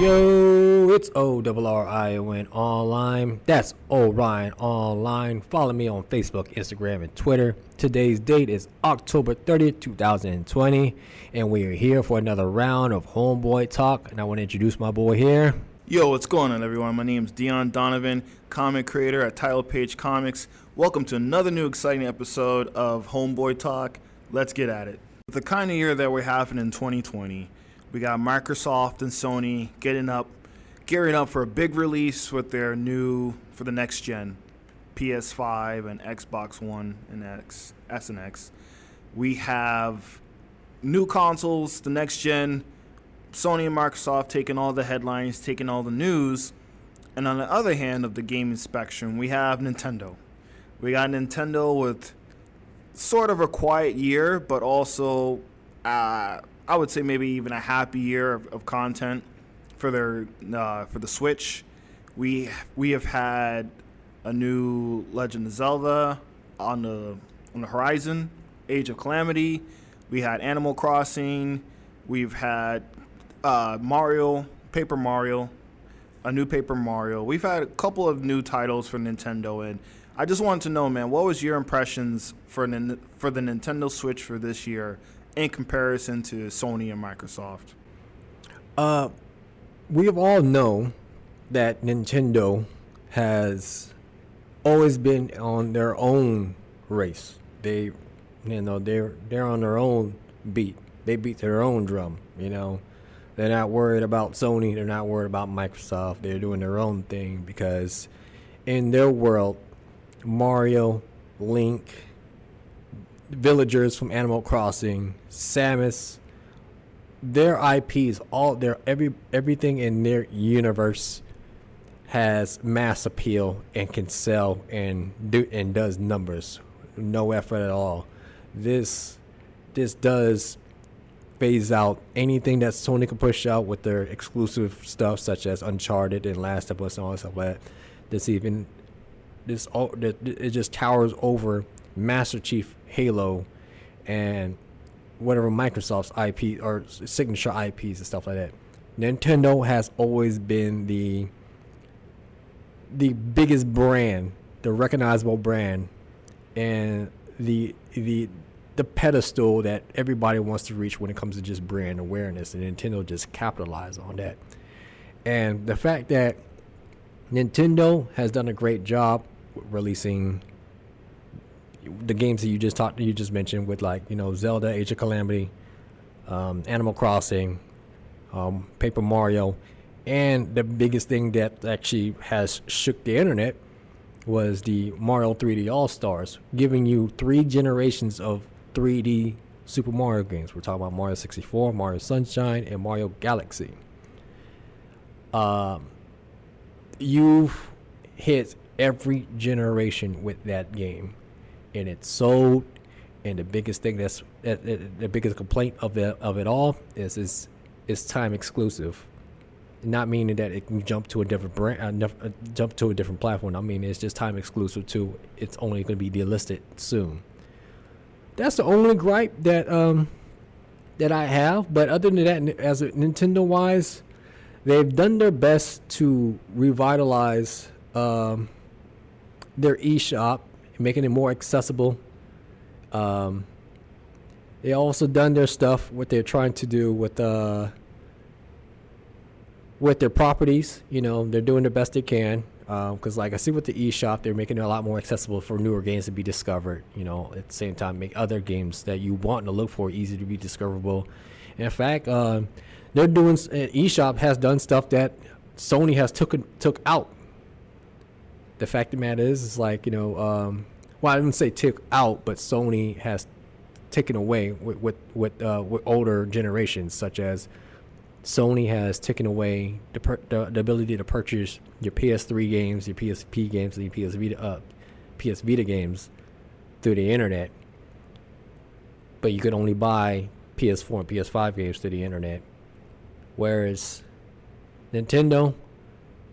Yo, it's Orrion Online. That's Orion Online. Follow me on Facebook, Instagram, and Twitter. Today's date is October 30th, 2020, and we are here for another round of Homeboy Talk. And I want to introduce my boy here. Yo, what's going on, everyone? My name is Deon Donovan, comic creator at Title Page Comics. Welcome to another new exciting episode of Homeboy Talk. Let's get at it. With the kind of year that we're having in 2020, we got Microsoft and Sony gearing up for a big release with their new, for the next gen, PS5 and Xbox One and S and X. We have new consoles, the next gen, Sony and Microsoft taking all the headlines, taking all the news. And on the other hand of the gaming spectrum, we have Nintendo. We got Nintendo with sort of a quiet year, but also I would say maybe even a happy year of content for their for the Switch. We have had a new Legend of Zelda on the horizon, Age of Calamity. We had Animal Crossing. We've had Mario, Paper Mario, a new Paper Mario. We've had a couple of new titles for Nintendo, and I just wanted to know, man, what was your impressions for the Nintendo Switch for this year in comparison to Sony and Microsoft? We have all known that Nintendo has always been on their own race. They're on their own beat. They beat to their own drum, They're not worried about Sony. They're not worried about Microsoft. They're doing their own thing because in their world, Mario, Link, villagers from Animal Crossing, Samus, their IPs, everything in their universe has mass appeal and can sell and does numbers, no effort at all. This does phase out anything that Sony can push out with their exclusive stuff, such as Uncharted and Last of Us and all that stuff like that. It just towers over Master Chief, Halo, and whatever Microsoft's IP or signature IPs and stuff like that. Nintendo has always been the biggest brand, the recognizable brand, and the pedestal that everybody wants to reach when it comes to just brand awareness, and Nintendo just capitalized on that. And the fact that Nintendo has done a great job releasing the games that you just mentioned with Zelda, Age of Calamity, Animal Crossing, Paper Mario, and the biggest thing that actually has shook the internet was the Mario 3D All-Stars, giving you 3 generations of 3D Super Mario games. We're talking about Mario 64, Mario Sunshine, and Mario Galaxy. You've hit every generation with that game, and it's sold. And the biggest thing the biggest complaint of it all is it's time exclusive. Not meaning that it can jump to a different brand, jump to a different platform. I mean, it's just time exclusive to. It's only going to be delisted soon. That's the only gripe that I have. But other than that, as a Nintendo wise, they've done their best to revitalize their eShop, making it more accessible. They also done their stuff, what they're trying to do with their properties. They're doing the best they can. Because I see with the eShop, they're making it a lot more accessible for newer games to be discovered. At the same time, make other games that you want to look for easy to be discoverable. And in fact, they're doing eShop has done stuff that Sony has took out. The fact of the matter is I didn't say took out, but Sony has taken away with older generations, such as Sony has taken away the ability to purchase your PS3 games, your PSP games, and your PS Vita games through the internet. But you could only buy PS4 and PS5 games through the internet. Whereas Nintendo,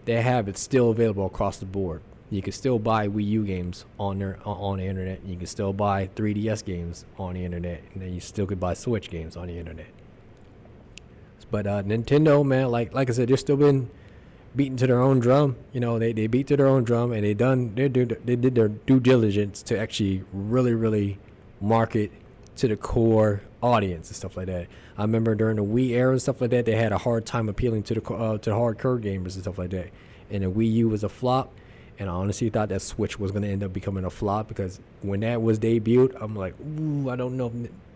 they have it still available across the board. You can still buy Wii U games on the internet. You can still buy 3DS games on the internet, and then you still could buy Switch games on the internet. But Nintendo, man, like I said, they're still been beating to their own drum. You know, they beat to their own drum, and they did their due diligence to actually really market to the core audience and stuff like that. I remember during the Wii era and stuff like that, they had a hard time appealing to the hardcore gamers and stuff like that. And the Wii U was a flop, and I honestly thought that Switch was going to end up becoming a flop, because when that was debuted, I'm like, ooh, I don't know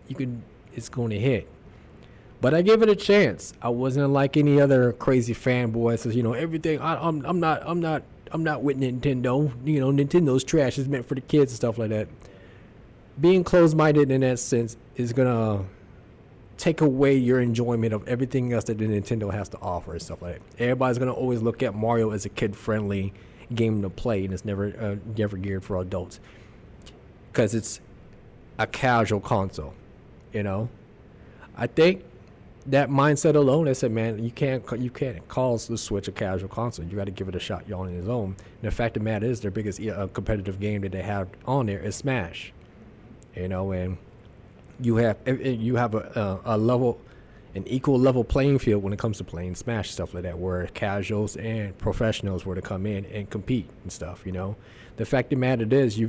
if it's going to hit. But I gave it a chance. I wasn't like any other crazy fanboy says, you know, everything. I'm not with Nintendo. You know, Nintendo's trash. It's meant for the kids and stuff like that. Being closed-minded in that sense is gonna take away your enjoyment of everything else that the Nintendo has to offer and stuff like that. Everybody's gonna always look at Mario as a kid-friendly game to play, and it's never geared for adults, because it's a casual console. You know, I think that mindset alone, I said, man, you can't call the Switch a casual console. You got to give it a shot on its own. And the fact of the matter is, their biggest competitive game that they have on there is Smash. You know, and you have an equal level playing field when it comes to playing Smash, stuff like that, where casuals and professionals were to come in and compete and stuff. You know, the fact of the matter is, you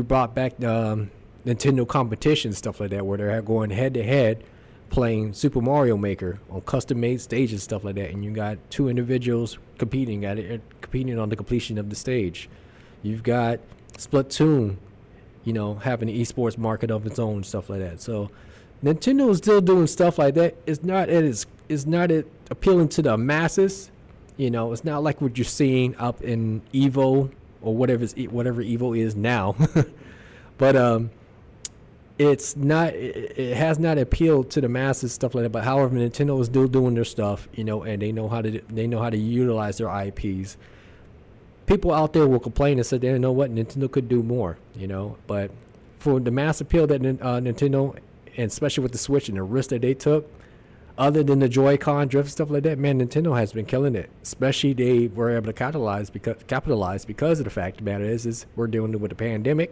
brought back Nintendo competition, stuff like that, where they're going head to head playing Super Mario Maker on custom made stages, stuff like that, and you got two individuals competing on the completion of the stage. You've got Splatoon, you know, having an esports market of its own, stuff like that. So Nintendo is still doing stuff like that. It's not appealing to the masses. You know, it's not like what you're seeing up in Evo or whatever Evo is now. But it has not appealed to the masses, stuff like that. But however, Nintendo is still doing their stuff, you know, and they know how to utilize their IPs. People out there will complain and say, they know what, Nintendo could do more, you know. But for the mass appeal that Nintendo, and especially with the Switch and the risk that they took, other than the Joy-Con drift stuff like that, man, Nintendo has been killing it. Especially they were able to capitalize because of the fact of the matter is we're dealing with the pandemic,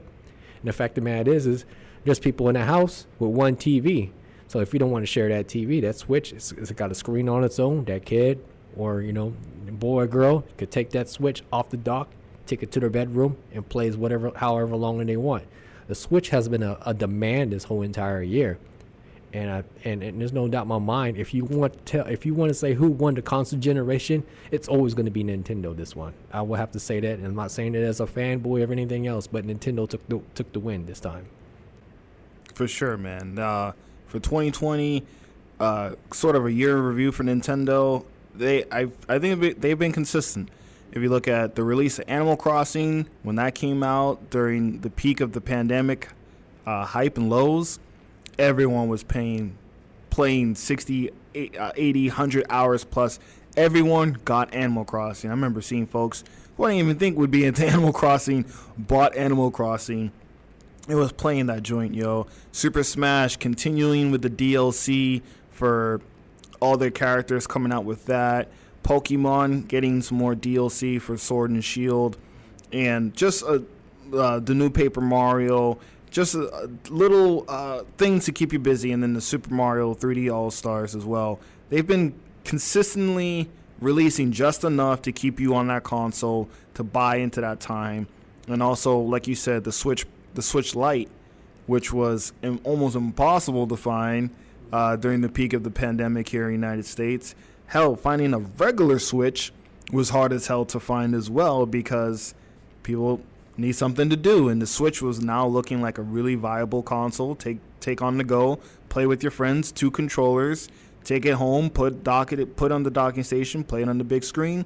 and the fact of the matter is just people in a house with one TV. So if you don't want to share that TV, that Switch, it's got a screen on its own. That kid, or you know, boy or girl, could take that Switch off the dock, take it to their bedroom, and plays however long they want. The Switch has been a demand this whole entire year, and there's no doubt in my mind, if you want to say who won the console generation, it's always going to be Nintendo. This one, I will have to say that, and I'm not saying it as a fanboy or anything else, but Nintendo took the win this time. For sure, man. For 2020, sort of a year in review for Nintendo. I think they've been consistent. If you look at the release of Animal Crossing, when that came out during the peak of the pandemic hype and lows, everyone was playing 60, 80, 100 hours plus. Everyone got Animal Crossing. I remember seeing folks who I didn't even think would be into Animal Crossing bought Animal Crossing. It was playing that joint, yo. Super Smash continuing with the DLC for all their characters, coming out with that. Pokemon getting some more DLC for Sword and Shield. And just the new Paper Mario. Just little things to keep you busy. And then the Super Mario 3D All-Stars as well. They've been consistently releasing just enough to keep you on that console to buy into that time. And also, like you said, the Switch Lite, which was almost impossible to find during the peak of the pandemic here in the United States. Hell, finding a regular Switch was hard as hell to find as well, because people need something to do, and the Switch was now looking like a really viable console. Take on the go, play with your friends, 2 controllers, take it home, put on the docking station, play it on the big screen.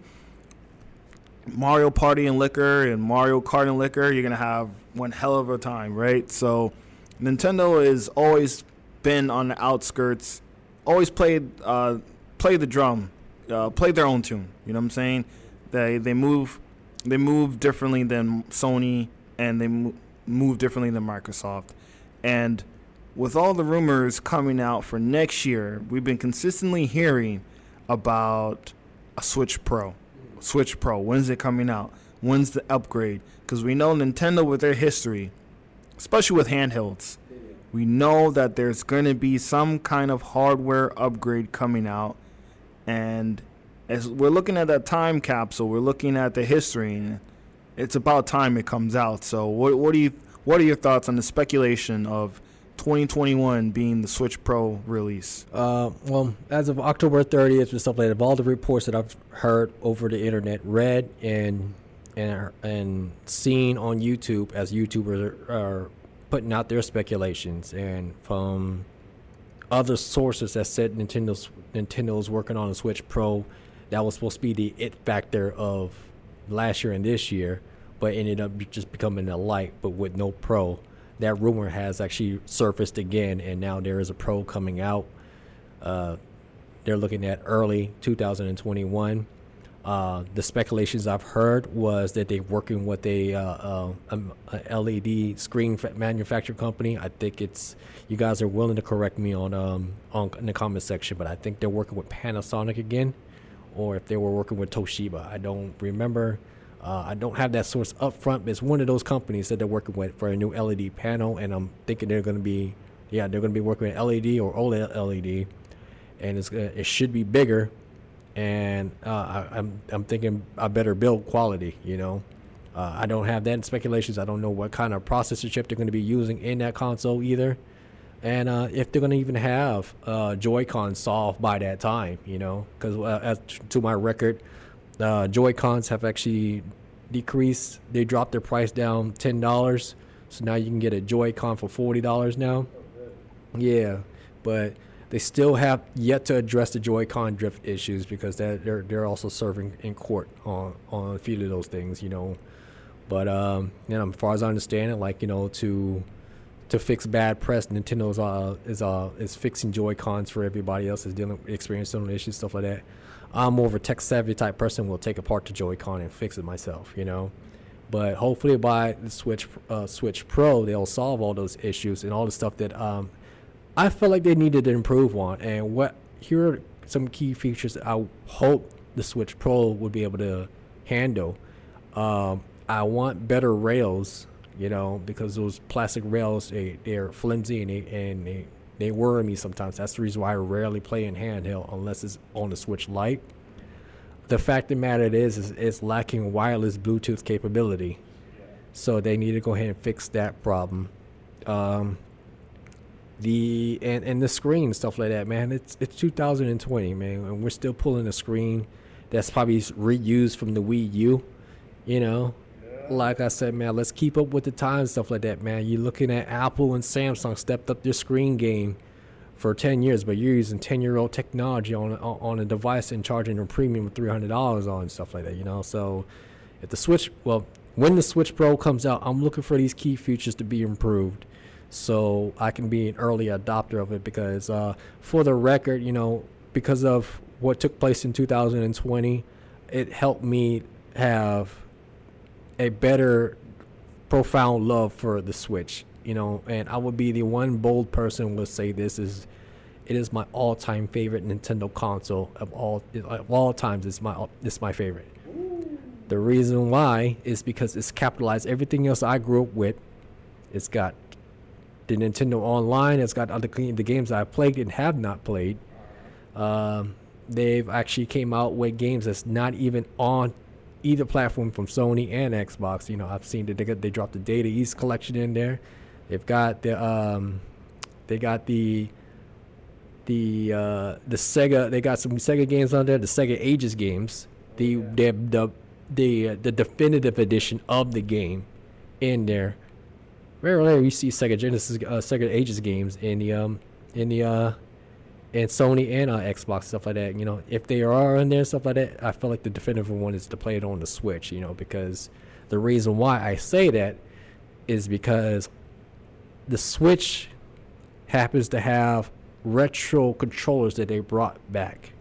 Mario Party and Liquor and Mario Kart and Liquor, you're going to have one hell of a time, right? So Nintendo has always been on the outskirts, always played the drum, played their own tune, you know what I'm saying? They move differently than Sony, and they move differently than Microsoft. And with all the rumors coming out for next year, we've been consistently hearing about a Switch Pro. When's it coming out? When's the upgrade? Because we know Nintendo, with their history, especially with handhelds, We know that there's going to be some kind of hardware upgrade coming out. And as we're looking at that time capsule, we're looking at the history, and it's about time it comes out. So what are your thoughts on the speculation of 2021 being the Switch Pro release? Well, as of October 30th and stuff like that, of all the reports that I've heard over the internet, read and seen on YouTube, as YouTubers are putting out their speculations, and from other sources that said Nintendo's working on a Switch Pro, that was supposed to be the it factor of last year and this year, but ended up just becoming a Lite, but with no Pro. That rumor has actually surfaced again, and now there is a Pro coming out. They're looking at early 2021. The speculations I've heard was that they're working with a LED screen manufacturer company. I think it's, you guys are willing to correct me on in the comment section, but I think they're working with Panasonic again, or if they were working with Toshiba. I don't remember. I don't have that source up front, but it's one of those companies that they're working with for a new LED panel, and I'm thinking they're going to be working with LED or OLED LED, and it should be bigger, and I'm thinking a better build quality. I don't have that in speculations. I don't know what kind of processor chip they're going to be using in that console either, and if they're going to even have Joy-Con solved by that time. Because as to my record, Joy-Cons have actually decreased. They dropped their price down $10, so now you can get a Joy-Con for $40 now. Yeah, but they still have yet to address the Joy-Con drift issues, because they're also serving in court on a few of those things. But as far as I understand it, to fix bad press, Nintendo is fixing Joy-Cons for everybody else is experiencing issues, stuff like that. I'm more of a tech-savvy type person, will take apart the Joy-Con and fix it myself, But hopefully by the Switch Pro, they'll solve all those issues and all the stuff that I felt like they needed to improve on. And here are some key features that I hope the Switch Pro would be able to handle. I want better rails, because those plastic rails, they're flimsy and they worry me sometimes. That's the reason why I rarely play in handheld unless it's on the Switch Lite. The fact of the matter is it's lacking wireless Bluetooth capability. So they need to go ahead and fix that problem. The screen and stuff like that, man. It's 2020, man, and we're still pulling a screen that's probably reused from the Wii U. Like I said, man, let's keep up with the times, stuff like that, man. You're looking at Apple and Samsung stepped up their screen game for 10 years, but you're using 10-year-old technology on a device and charging a premium of $300 on stuff like that, So when the Switch Pro comes out, I'm looking for these key features to be improved, so I can be an early adopter of it. Because for the record, because of what took place in 2020, it helped me have a better profound love for the Switch, and I would be the one bold person who would say it is my all-time favorite Nintendo console of all times. It's my favorite. The reason why is because it's capitalized everything else I grew up with. It's got the Nintendo Online. It's got the games I've played and have not played. They've actually came out with games that's not even on either platform from Sony and Xbox. I've seen that they dropped the Data East collection in there. They've got the Sega. They got some Sega games on there. The Sega Ages games. The definitive edition of the game in there. Very rarely you see Sega Genesis, Sega Ages games in the and Sony and Xbox, stuff like that. If they are in there, stuff like that, I feel like the definitive one is to play it on the Switch. Because the reason why I say that is because the Switch happens to have retro controllers that they brought back.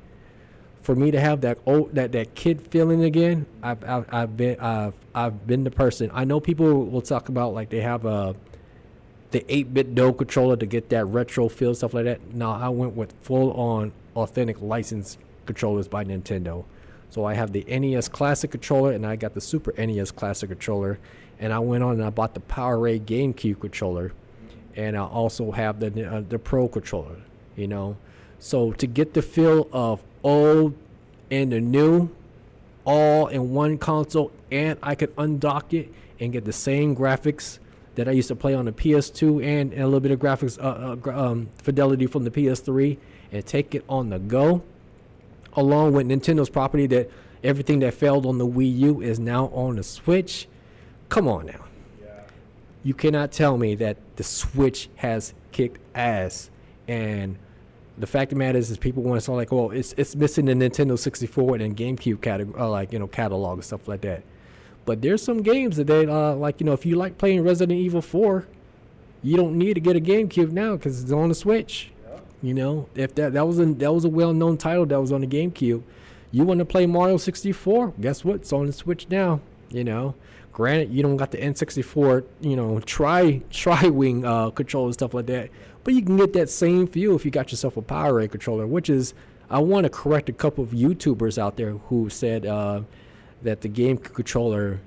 For me to have that kid feeling again, I've been the person. I know people will talk about like they have the 8-bit Do controller to get that retro feel, stuff like that. No, I went with full-on authentic licensed controllers by Nintendo. So I have the NES Classic controller, and I got the Super NES Classic controller, and I went on and I bought the PowerA GameCube controller, and I also have the Pro controller. So to get the feel of old and the new, all in one console, and I could undock it and get the same graphics that I used to play on the PS2 and a little bit of graphics fidelity from the PS3, and take it on the go, along with Nintendo's property that everything that failed on the Wii U is now on the Switch. Come on now. Yeah. You cannot tell me that the Switch has kicked ass. And the fact of the matter is people want to say like, well, it's missing the Nintendo 64 and GameCube catalog and stuff like that. But there's some games that they if you like playing Resident Evil 4, you don't need to get a GameCube now because it's on the Switch. Yeah. If that was a well-known title that was on the GameCube, you want to play Mario 64? Guess what? It's on the Switch now. Granted, you don't got the N64, tri-wing controller and stuff like that, but you can get that same feel if you got yourself a PowerA controller. Which is, I want to correct a couple of YouTubers out there who said that the game controller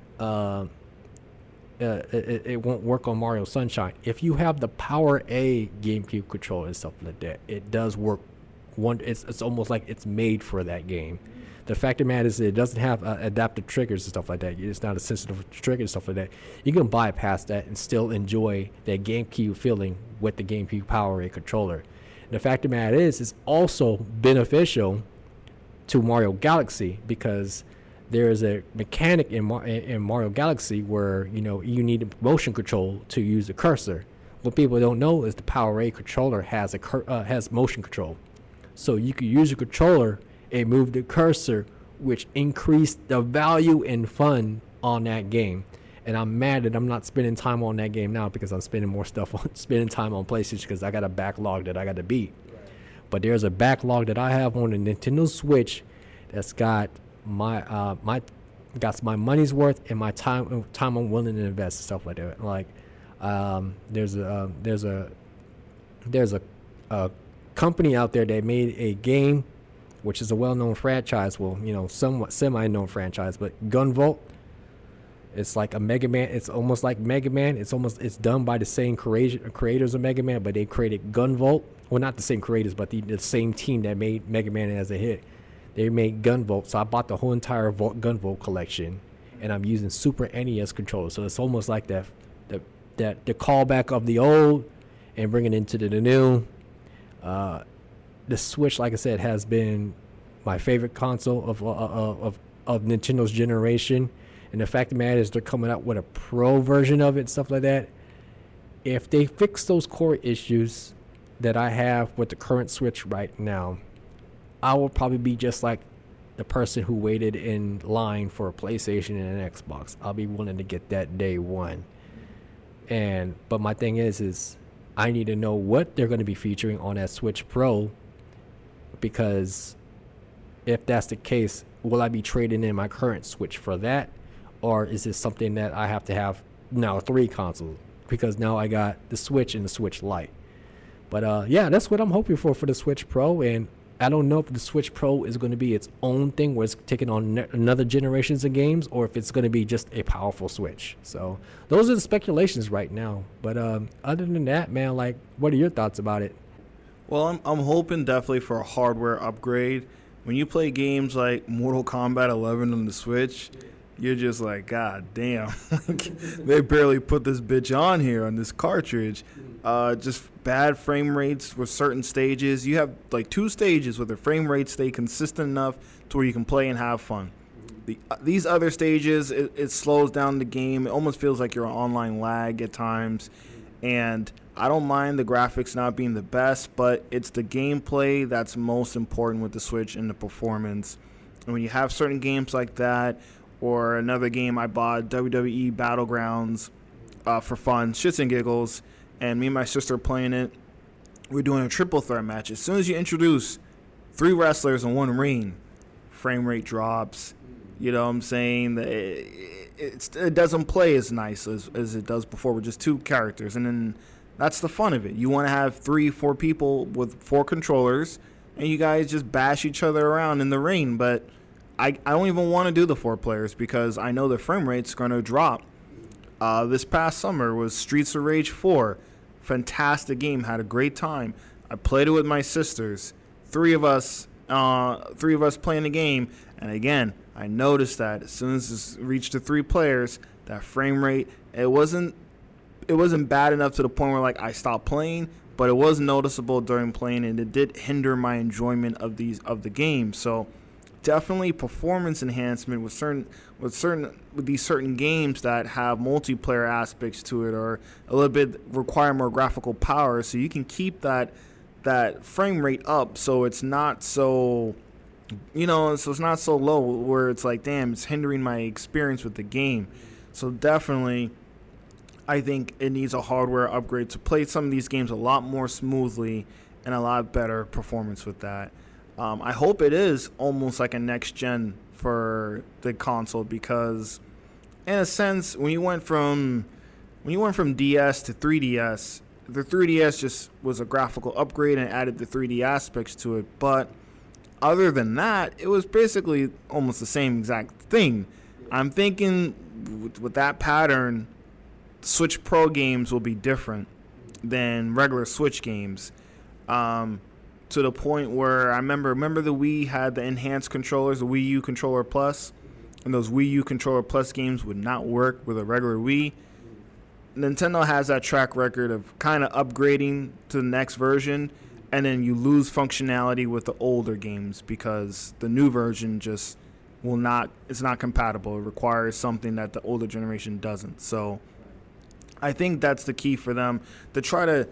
it won't work on Mario Sunshine. If you have the PowerA GameCube controller and stuff like that, it does work. It's almost like it's made for that game. The fact of the matter is it doesn't have adaptive triggers and stuff like that. It's not a sensitive trigger and stuff like that. You can bypass that and still enjoy that GameCube feeling with the GameCube PowerA controller. And the fact of the matter is it's also beneficial to Mario Galaxy because there is a mechanic in Mario Galaxy where you need motion control to use the cursor. What people don't know is the PowerA controller has motion control, so you can use your controller and move the cursor, which increased the value and fun on that game. And I'm mad that I'm not spending time on that game now because I'm spending time on PlayStation because I got a backlog that I got to beat. Right. But there's a backlog that I have on the Nintendo Switch that's got my money's worth and my time I'm willing to invest and stuff like that. Like there's a company out there that made a game which is a well-known franchise, somewhat semi-known franchise, but Gunvolt. It's like a Mega Man. It's almost like Mega Man. It's done by the same creators of Mega Man, but they created Gunvolt. Well, not the same creators, but the same team that made Mega Man as a hit. They made Gunvolt, so I bought the whole entire Gunvolt collection, and I'm using Super NES controllers. So it's almost like the callback of the old and bringing it into the new. The Switch, like I said, has been my favorite console of Nintendo's generation. And the fact of the matter is they're coming out with a pro version of it and stuff like that. If they fix those core issues that I have with the current Switch right now, I will probably be just like the person who waited in line for a PlayStation and an Xbox. I'll be willing to get that day one. But my thing is I need to know what they're going to be featuring on that Switch Pro, because if that's the case, will I be trading in my current Switch for that? Or is this something that I have to have now 3 consoles? Because now I got the Switch and the Switch Lite. But yeah, that's what I'm hoping for the Switch Pro. And I don't know if the Switch Pro is going to be its own thing where it's taking on another generations of games, or if it's going to be just a powerful Switch. So those are the speculations right now. But other than that, man, like, what are your thoughts about it? Well, I'm hoping definitely for a hardware upgrade. When you play games like Mortal Kombat 11 on the Switch, you're just like, God damn, they barely put this bitch on here on this cartridge. Just bad frame rates with certain stages. You have like 2 stages where the frame rates stay consistent enough to where you can play and have fun. These other stages, it slows down the game. It almost feels like you're on online lag at times. And I don't mind the graphics not being the best, but it's the gameplay that's most important with the Switch and the performance. And when you have certain games like that, or another game I bought, WWE Battlegrounds, for fun, shits and giggles, and me and my sister are playing it. We're doing a triple threat match. As soon as you introduce 3 wrestlers in one ring, frame rate drops. You know what I'm saying? It doesn't play as nice as it does before with just 2 characters. And then that's the fun of it. You want to have 3-4 people with 4 controllers, and you guys just bash each other around in the ring. But I don't even want to do the 4 players because I know the frame rate's going to drop. This past summer was Streets of Rage 4. fantastic game. Had a great time. I played it with my sisters. Three of us playing the game. And again, I noticed that as soon as it reached the 3 players, that frame rate, it wasn't bad enough to the point where like I stopped playing, but it was noticeable during playing, and it did hinder my enjoyment of the game. So definitely performance enhancement with these certain games that have multiplayer aspects to it, or a little bit require more graphical power, so you can keep that frame rate up, so it's not so it's not so low where it's like, damn, it's hindering my experience with the game. So definitely, I think it needs a hardware upgrade to play some of these games a lot more smoothly and a lot better performance with that. I hope it is almost like a next gen for the console, because in a sense, when you went from DS to 3DS, the 3DS just was a graphical upgrade and added the 3D aspects to it. But other than that, it was basically almost the same exact thing. I'm thinking with that pattern, Switch Pro games will be different than regular Switch games. To the point where I remember the Wii had the enhanced controllers, the Wii U Controller Plus, and those Wii U Controller Plus games would not work with a regular Wii. Nintendo has that track record of kind of upgrading to the next version, and then you lose functionality with the older games because the new version just it's not compatible. It requires something that the older generation doesn't. So I think that's the key for them, to try to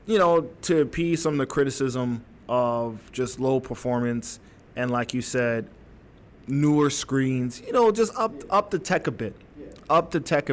to appease some of the criticism of just low performance and, like you said, newer screens, just up the tech a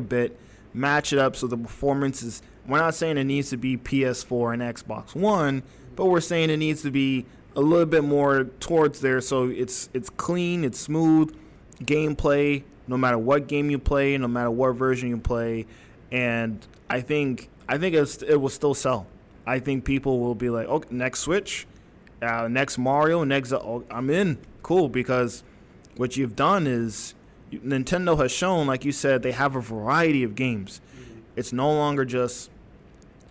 bit, match it up so the performance is, we're not saying it needs to be PS4 and Xbox One, but we're saying it needs to be a little bit more towards there, so it's clean, it's smooth gameplay, no matter what game you play, no matter what version you play. And I think it will still sell. I think people will be like, okay, next Switch, next Mario, I'm in. Cool, because what you've done is Nintendo has shown, like you said, they have a variety of games. It's no longer just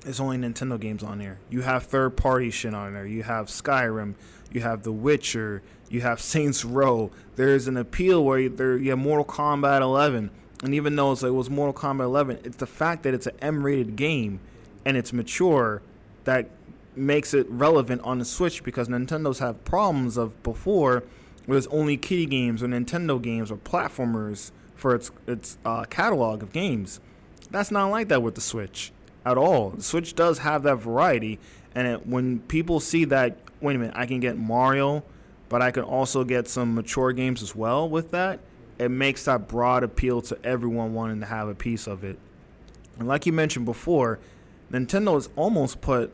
it's only Nintendo games on there. You have third-party shit on there. You have Skyrim. You have The Witcher. You have Saints Row. There's an appeal where you have Mortal Kombat 11. And even though it was Mortal Kombat 11, it's the fact that it's an M-rated game and it's mature that makes it relevant on the Switch, because Nintendo's have problems of before where there's only kiddie games or Nintendo games or platformers for its catalog of games. That's not like that with the Switch at all. The Switch does have that variety, and when people see that, wait a minute, I can get Mario, but I can also get some mature games as well with that, it makes that broad appeal to everyone wanting to have a piece of it. And like you mentioned before, Nintendo has almost put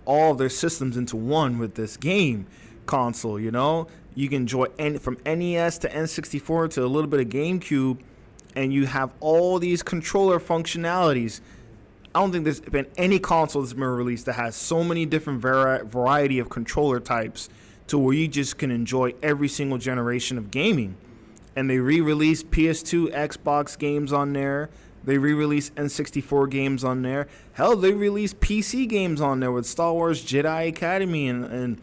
all of their systems into one with this game console. You can enjoy from NES to N64 to a little bit of GameCube, and you have all these controller functionalities. I don't think there's been any console that's been released that has so many different variety of controller types to where you just can enjoy every single generation of gaming. And they re-released PS2, Xbox games on there. They re-released N64 games on there. Hell, they released PC games on there with Star Wars Jedi Academy and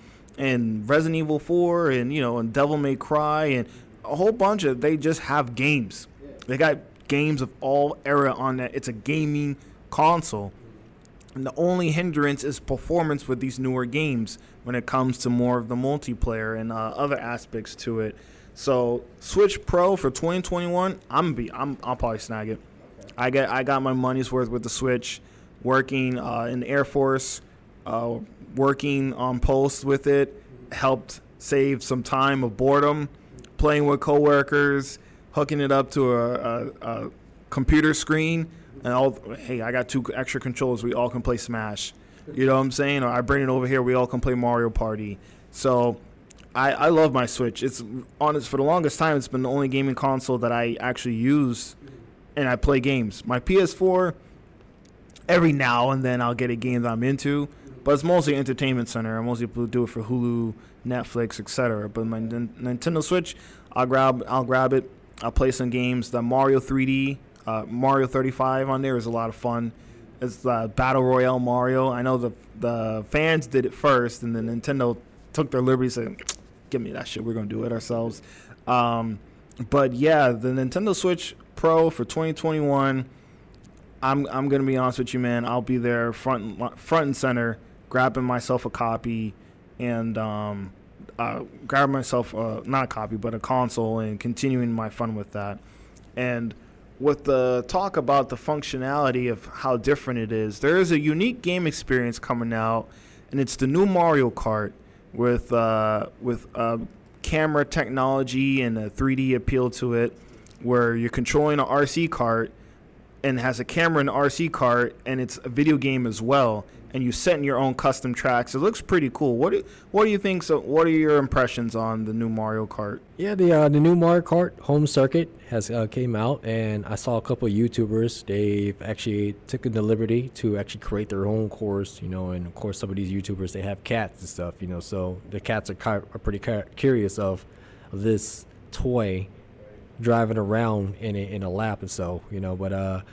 Resident Evil 4 and Devil May Cry and a whole bunch of. They just have games. They got games of all era on that. It's a gaming console. And the only hindrance is performance with these newer games when it comes to more of the multiplayer and other aspects to it. So Switch Pro for 2021, I'll probably snag it. I got my money's worth with the Switch. Working in the Air Force, working on post with it, helped save some time of boredom, playing with coworkers, hooking it up to a computer screen, and hey, I got 2 extra controllers. We all can play Smash. You know what I'm saying? Or I bring it over here. We all can play Mario Party. So I love my Switch. It's honest, for the longest time, it's been the only gaming console that I actually use and I play games. My PS4, every now and then I'll get a game that I'm into, but it's mostly entertainment center. I mostly do it for Hulu, Netflix, etc. But my Nintendo Switch, I'll grab it. I'll play some games. The Mario 3D, Mario 35 on there is a lot of fun. It's Battle Royale Mario. I know the fans did it first, and then Nintendo took their liberty and said, give me that shit. We're going to do it ourselves. But, yeah, the Nintendo Switch Pro for 2021, I'm going to be honest with you, man. I'll be there front and center, grabbing myself a copy and grabbing myself, not a copy, but a console and continuing my fun with that. And with the talk about the functionality of how different it is, there is a unique game experience coming out, and it's the new Mario Kart with camera technology and a 3D appeal to it, where you're controlling an RC kart and has a camera in the RC kart, and it's a video game as well, and you set in your own custom tracks. It looks pretty cool. What do you think? So, what are your impressions on the new Mario Kart? Yeah, the new Mario Kart home circuit has came out, and I saw a couple of YouTubers. They've actually taken the liberty to actually create their own course, and of course some of these YouTubers, they have cats and stuff, so the cats are pretty curious of this toy driving around in a lap and so, but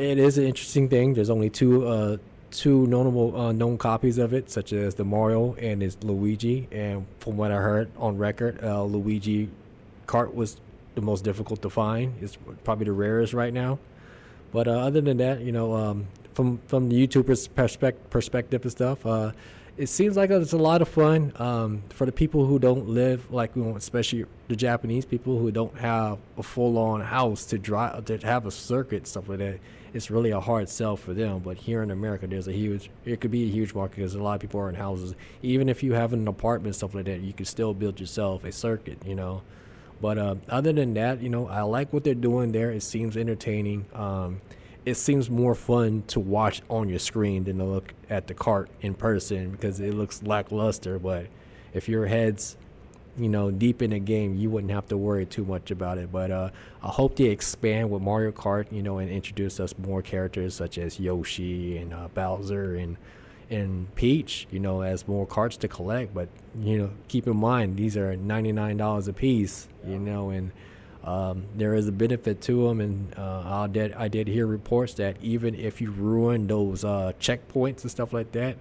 it is an interesting thing. There's only two notable known copies of it, such as the Mario and his Luigi. And from what I heard on record, Luigi Kart was the most difficult to find. It's probably the rarest right now. But other than that, from the YouTuber's perspective and stuff, it seems like it's a lot of fun for the people who don't live, especially the Japanese people who don't have a full-on house to have a circuit, stuff like that. It's really a hard sell for them. But here in America, it could be a huge market because a lot of people are in houses. Even if you have an apartment, stuff like that, you can still build yourself a circuit, But other than that, I like what they're doing there. It seems entertaining. It seems more fun to watch on your screen than to look at the cart in person because it looks lackluster. But if your head's, deep in the game, you wouldn't have to worry too much about it. But I hope they expand with Mario Kart, and introduce us more characters such as Yoshi and Bowser and Peach, as more carts to collect. But, keep in mind, these are $99 a piece, and there is a benefit to them, and I did hear reports that even if you ruin those checkpoints and stuff like that,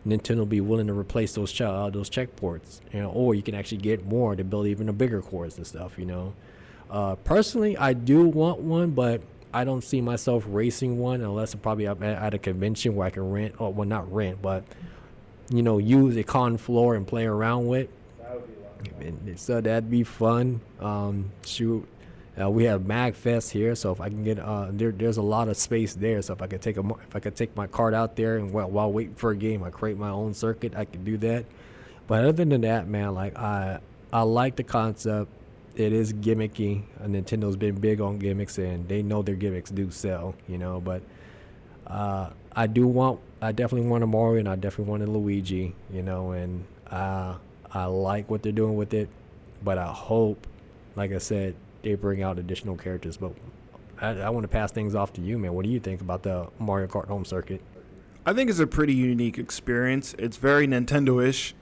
Nintendo will be willing to replace those checkpoints, or you can actually get more to build even a bigger course and stuff, Personally, I do want one, but I don't see myself racing one unless probably I'm at a convention where I can rent, or well, not rent, but use a con floor and play around with. So that'd be fun. Shoot, we have MagFest here, so if I can get there's a lot of space there. So if I could take my cart out there and while waiting for a game, I create my own circuit, I could do that. But other than that, man, I like the concept. It is gimmicky. Nintendo's been big on gimmicks, and they know their gimmicks do sell, But I definitely want a Mario, and I definitely want a Luigi, and I like what they're doing with it, but I hope, like I said, they bring out additional characters. But I want to pass things off to you, man. What do you think about the Mario Kart home circuit? I think it's a pretty unique experience. It's very Nintendo-ish.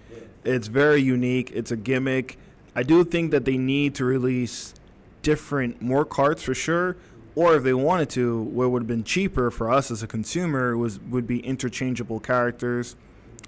It's very unique. It's a gimmick. I do think that they need to release more carts for sure. Or if they wanted to, what would have been cheaper for us as a consumer would be interchangeable characters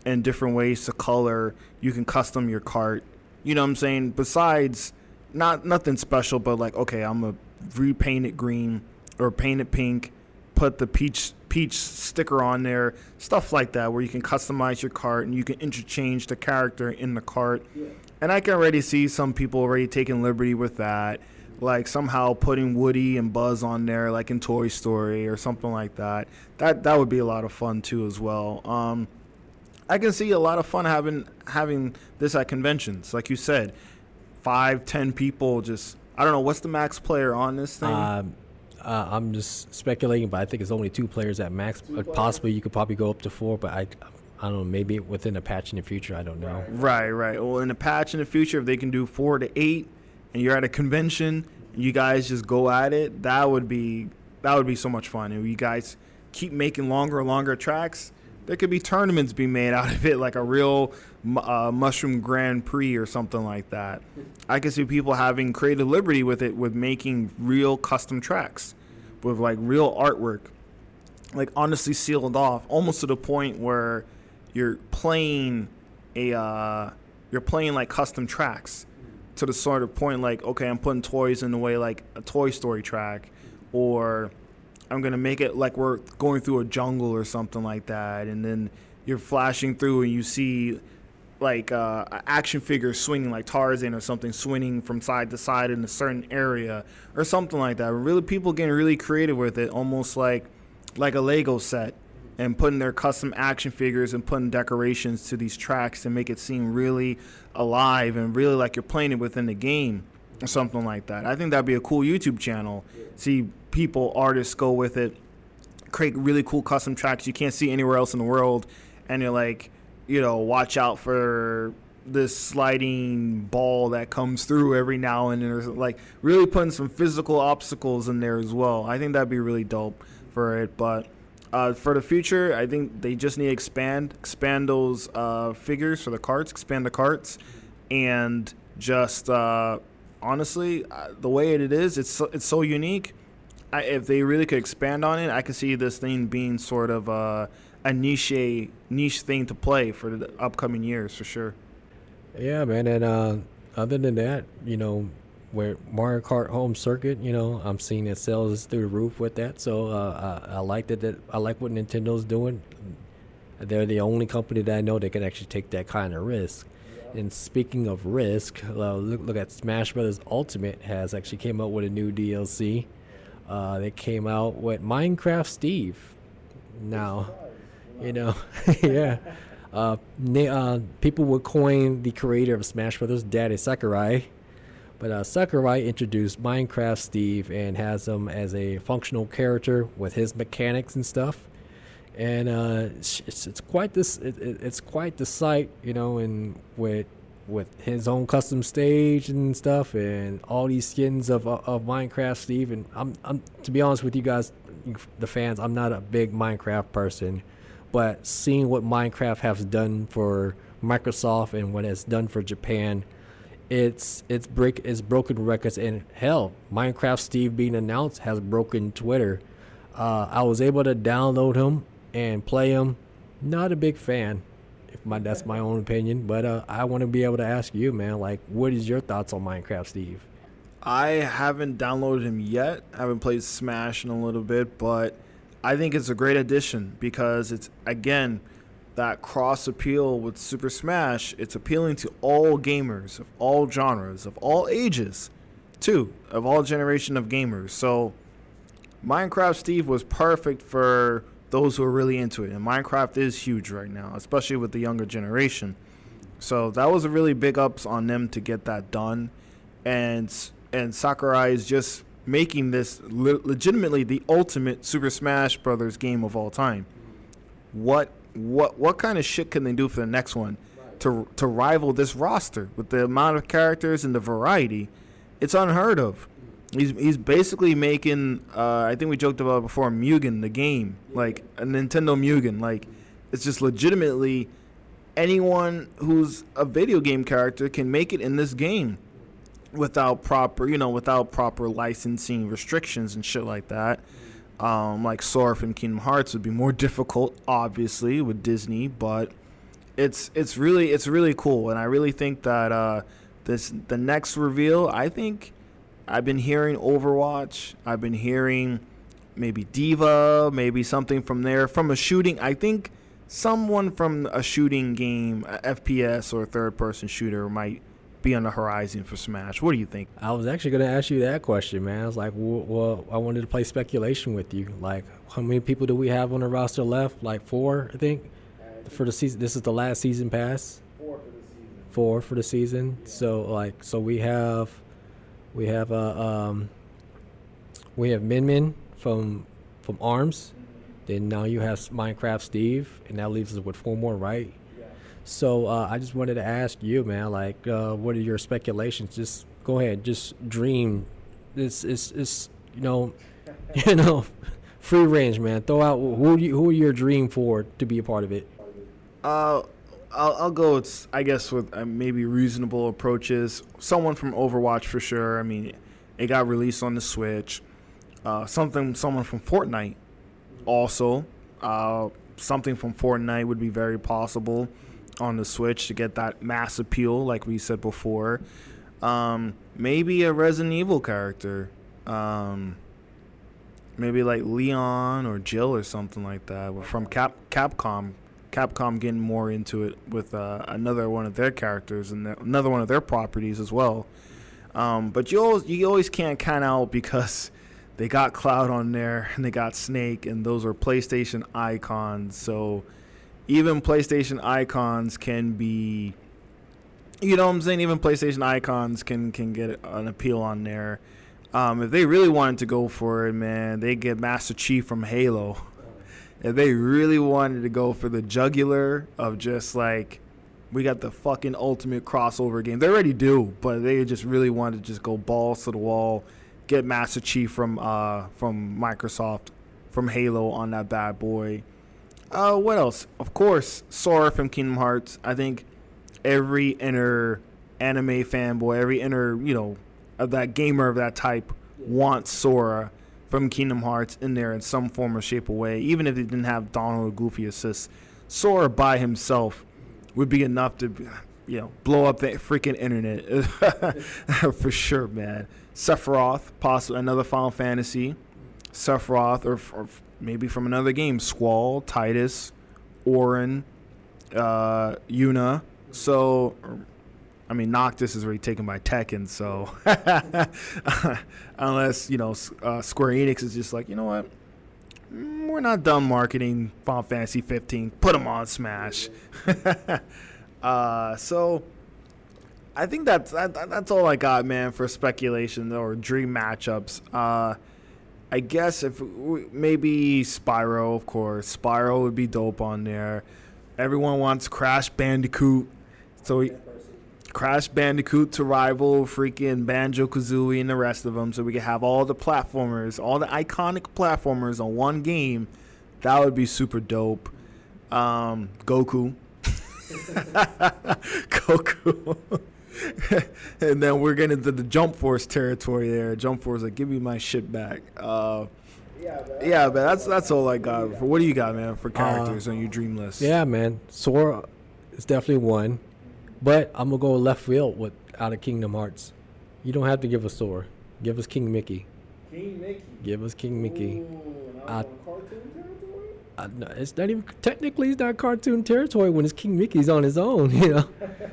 and different ways to color. You can custom your cart. You know what I'm saying? Besides, nothing special, but like, okay, I'm going to repaint it green or paint it pink, put the peach sticker on there, stuff like that, where you can customize your cart and you can interchange the character in the cart. Yeah. And I can already see some people already taking liberty with that, like somehow putting Woody and Buzz on there, like in Toy Story or something like that. That would be a lot of fun too as well. I can see a lot of fun having this at conventions, like you said, 5-10 people. Just, I don't know, what's the max player on this thing? I'm just speculating, but I think it's only 2 players at max. Possibly you could probably go up to 4, but I don't know, maybe within a patch in the future, I don't know. Right. Well, in a patch in the future, if they can do 4 to 8 and you're at a convention and you guys just go at it, that would be so much fun. And you guys keep making longer and longer tracks, there could be tournaments being made out of it, like a real Mushroom Grand Prix or something like that. I can see people having creative liberty with it, with making real custom tracks with like real artwork. like honestly sealed off, almost to the point where you're playing like custom tracks, to the sort of point like, okay, I'm putting toys in the way like a Toy Story track, or I'm gonna make it like we're going through a jungle or something like that, and then you're flashing through and you see like an action figure swinging like Tarzan or something, swinging from side to side in a certain area or something like that. Really, people getting really creative with it, almost like a Lego set, and putting their custom action figures and putting decorations to these tracks to make it seem really alive and really like you're playing it within the game or something like that. I think that'd be a cool YouTube channel. See people, artists go with it, create really cool custom tracks you can't see anywhere else in the world, and you're like, watch out for this sliding ball that comes through every now and then, or like really putting some physical obstacles in there as well. I think that'd be really dope for it. But for the future, I think they just need to expand those figures for the carts, expand the carts, and just honestly, the way it is, it's so unique. If they really could expand on it, I could see this thing being sort of a niche thing to play for the upcoming years, for sure. Yeah, man. And other than that, where Mario Kart Home Circuit, I'm seeing it sales through the roof with that. So I like that. I like what Nintendo's doing. They're the only company that I know that can actually take that kind of risk. And speaking of risk, look at Smash Brothers Ultimate has actually came out with a new DLC. They came out with Minecraft Steve. Now, yeah. People would coin the creator of Smash Brothers, Daddy Sakurai. But Sakurai introduced Minecraft Steve and has him as a functional character with his mechanics and stuff. And it's quite this. It's quite the sight, and with his own custom stage and stuff, and all these skins of Minecraft Steve. And I'm to be honest with you guys, the fans, I'm not a big Minecraft person, but seeing what Minecraft has done for Microsoft and what it's done for Japan, it's broken records. And hell, Minecraft Steve being announced has broken Twitter. I was able to download him and play him. Not a big fan, that's my own opinion, but I want to be able to ask you, man, like, what is your thoughts on Minecraft Steve? I haven't downloaded him yet. I haven't played Smash in a little bit, but I think it's a great addition because it's, again, that cross appeal with Super Smash. It's appealing to all gamers of all genres, of all ages, too, of all generation of gamers. So Minecraft Steve was perfect for those who are really into it. And Minecraft is huge right now, especially with the younger generation. So that was a really big ups on them to get that done. And Sakurai is just making this legitimately the ultimate Super Smash Brothers game of all time. What kind of shit can they do for the next one to rival this roster with the amount of characters and the variety? It's unheard of. He's basically making, I think we joked about it before, Mugen, the game, like a Nintendo Mugen. Like, it's just legitimately anyone who's a video game character can make it in this game without proper licensing restrictions and shit like that. Like Sorf and Kingdom Hearts would be more difficult, obviously, with Disney, but it's really cool, and I really think that the next reveal, I think. I've been hearing Overwatch. I've been hearing maybe Diva, maybe something from there. From a shooting, I think someone from a shooting game, a FPS or a third-person shooter might be on the horizon for Smash. What do you think? I was actually going to ask you that question, man. I was like, well, I wanted to play speculation with you. Like, how many people do we have on the roster left? Like 4, I think, for the season. This is the last season pass. 4 for the season. So we have Min Min from ARMS. Then now you have Minecraft Steve, and that leaves us with 4 more, right? Yeah. So I just wanted to ask you, man, like, what are your speculations? Just go ahead, just dream. It's free range, man. Throw out who are your dream for to be a part of it. I'll go. It's, I guess, with maybe reasonable approaches. Someone from Overwatch for sure. I mean, it got released on the Switch. Someone from Fortnite. Also, something from Fortnite would be very possible on the Switch to get that mass appeal, like we said before. Maybe a Resident Evil character. Maybe like Leon or Jill or something like that. From Capcom. Capcom getting more into it with another one of their characters and another one of their properties as well. But you always can't count out because they got Cloud on there and they got Snake, and those are PlayStation icons. So even PlayStation icons can be, you know what I'm saying? Even PlayStation icons can get an appeal on there. If they really wanted to go for it, man, they get Master Chief from Halo. If they really wanted to go for the jugular of just like, we got the fucking ultimate crossover game. They already do, but they just really wanted to just go balls to the wall, get Master Chief from Microsoft, from Halo on that bad boy. What else? Of course, Sora from Kingdom Hearts. I think every inner anime fanboy, every inner, of that gamer of that type wants Sora from Kingdom Hearts in there in some form or shape or way. Even if they didn't have Donald or Goofy assist, Sora by himself would be enough to, blow up the freaking internet. For sure, man. Sephiroth, possibly another Final Fantasy. Sephiroth, or maybe from another game. Squall, Titus, Orrion, Yuna. So, Noctis is already taken by Tekken, so unless, Square Enix is just like, you know what? We're not done marketing Final Fantasy 15. Put them on Smash. So I think that's all I got, man, for speculation or dream matchups. I guess if maybe Spyro, of course. Spyro would be dope on there. Everyone wants Crash Bandicoot. So Crash Bandicoot to rival freaking Banjo-Kazooie and the rest of them, so we can have all the platformers, all the iconic platformers on one game. That would be super dope. Goku. Goku. And then we're getting into the Jump Force territory there. Jump Force, like, give me my shit back. Yeah, man, that's all I got. What do you got, man, for characters on your dream list? Yeah, man. Sora is definitely one. But I'm going to go left field out of Kingdom Hearts. You don't have to give us Sora. Give us King Mickey. King Mickey? Give us King Mickey. Ooh, cartoon territory? No, it's not even, technically it's not cartoon territory when it's King Mickey's on his own,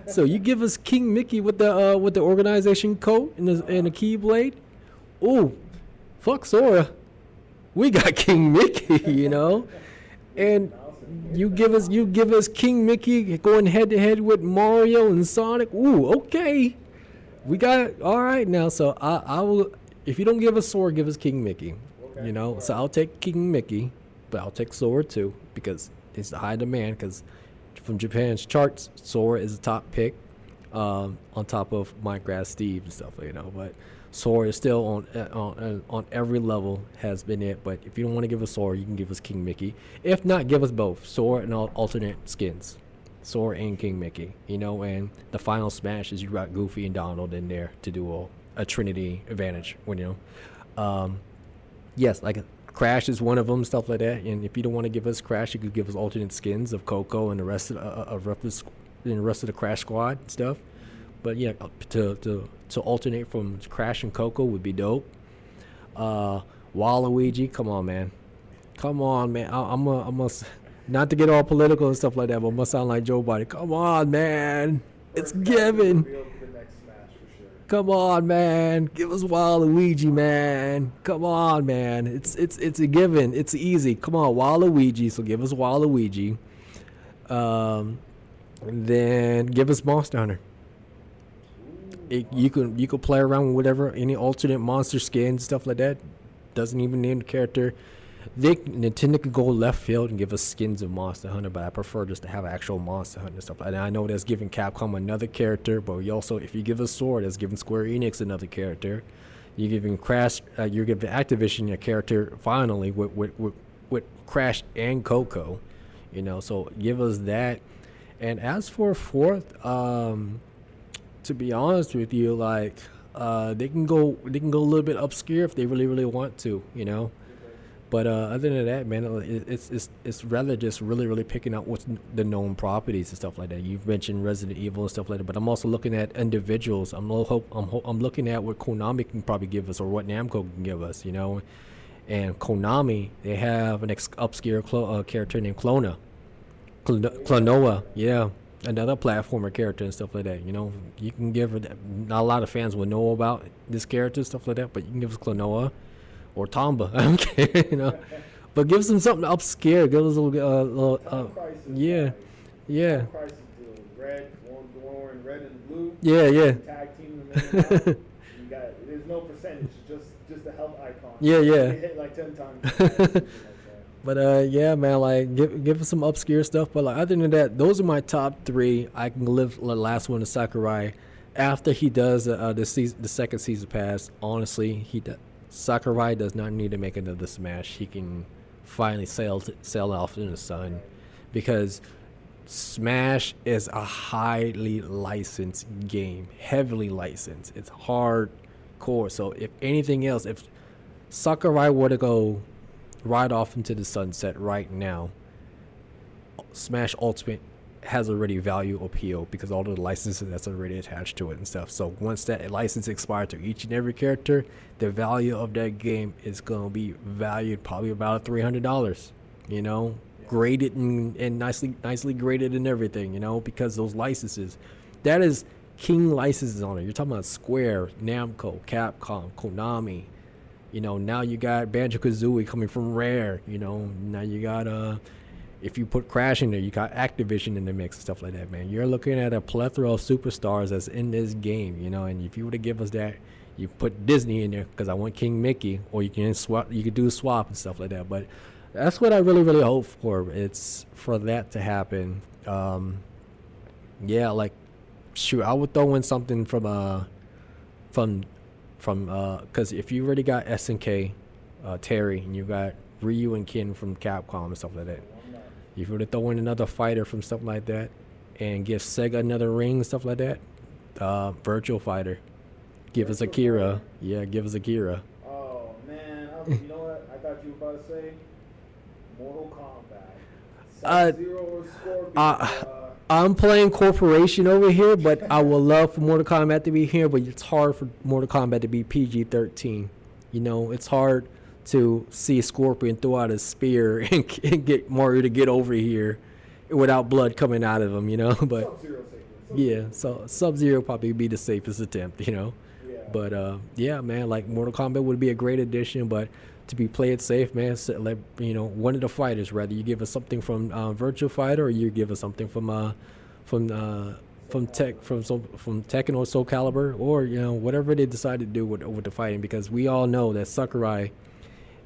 So you give us King Mickey with the organization coat and the Keyblade. Ooh, fuck Sora. We got King Mickey, And you give us King Mickey going head to head with Mario and Sonic. Ooh, okay. We got it. All right now. So I will, if you don't give us Sora, give us King Mickey. Okay. So I'll take King Mickey, but I'll take Sora too because it's the high demand. Because from Japan's charts, Sora is the top pick, on top of Minecraft Steve and stuff, But Sora is still on every level, has been it. But if you don't want to give us Sora, you can give us King Mickey. If not, give us both Sora and alternate skins, Sora and King Mickey. And the final smash is you got Goofy and Donald in there to do a Trinity advantage. Yes, like Crash is one of them, stuff like that. And if you don't want to give us Crash, you could give us alternate skins of Coco and the rest of the Crash Squad and stuff. But yeah, to alternate from Crash and Coco would be dope. Waluigi, come on, man. I'm a not to get all political and stuff like that, but I'm gonna sound like Joe Biden. Come on, man. It's given. Come on, man. Give us Waluigi, man. Come on, man. It's a given. It's easy. Come on, Waluigi. So give us Waluigi. And then give us Monster Hunter. You can play around with whatever, any alternate monster skin, stuff like that. Doesn't even name the character. Nintendo could go left field and give us skins of Monster Hunter, but I prefer just to have actual Monster Hunter stuff. And I know that's giving Capcom another character, but we also, if you give us Sword, that's giving Square Enix another character. You're giving you're giving Activision a character finally with Crash and Coco, So give us that. And as for fourth, to be honest with you, they can go a little bit obscure if they really want to, But other than that, man, it's rather just really picking out what's the known properties and stuff like that. You've mentioned Resident Evil and stuff like that, but I'm also looking at individuals. I'm looking at what Konami can probably give us or what Namco can give us, you know. And Konami, they have an obscure character named Klonoa, yeah, another platformer character and stuff like that. You know, you can give her that. Not a lot of fans will know about this character and stuff like that, but you can give us Klonoa. Or Tomba, I don't care, you know. But give them something obscure. Give us a little, yeah. Crisis deal. Red, one wearing red and blue. Yeah. Tag team them. There's no percentage. Just a health icon. Yeah. They hit like 10 times. But yeah, man, like give us some obscure stuff. But like other than that, those are my top 3. I can live the last one to Sakurai after he does the second season pass. Honestly, Sakurai does not need to make another Smash. He can finally sail off in the sun, because Smash is a highly licensed game, heavily licensed. It's hardcore. So if anything else, if Sakurai were to go right off into the sunset right now, Smash Ultimate has already value appeal because all of the licenses that's already attached to it and stuff. So once that license expires to each and every character, the value of that game is going to be valued probably about $300, you know, graded and nicely graded and everything, you know, because those licenses, that is king licenses on it. You're talking about Square, Namco, Capcom, Konami, you know. Now you got Banjo-Kazooie coming from Rare, you know. Now you got if you put Crash in there, you got Activision in the mix and stuff like that, man. You're looking at a plethora of superstars that's in this game, you know. And if you were to give us that, you put Disney in there because I want King Mickey, or you can swap. You could do a swap and stuff like that. But that's what I really hope for. It's for that to happen. Yeah, like shoot, I would throw in something from because if you already got SNK, Terry, and you got Ryu and Ken from Capcom and stuff like that. If you were to throw in another fighter from something like that and give Sega another ring and stuff like that, Virtual Fighter. Give us Akira. Yeah, give us Akira. Oh, man. You know what? I thought you were about to say Mortal Kombat. Sub-Zero or Scorpion. I'm playing Corporation over here, but I would love for Mortal Kombat to be here, but it's hard for Mortal Kombat to be PG-13. You know, it's hard to see Scorpion throw out his spear and get Mario to get over here without blood coming out of him, you know. But Sub-Zero yeah, so Sub-Zero probably be the safest attempt, you know. Yeah. But yeah, man, like Mortal Kombat would be a great addition, but to be played safe, man, so, like, you know, one of the fighters, rather you give us something from Virtual Fighter, or you give us something from Tekken or Soul Calibur, or you know, whatever they decide to do with the fighting, because we all know that Sakurai,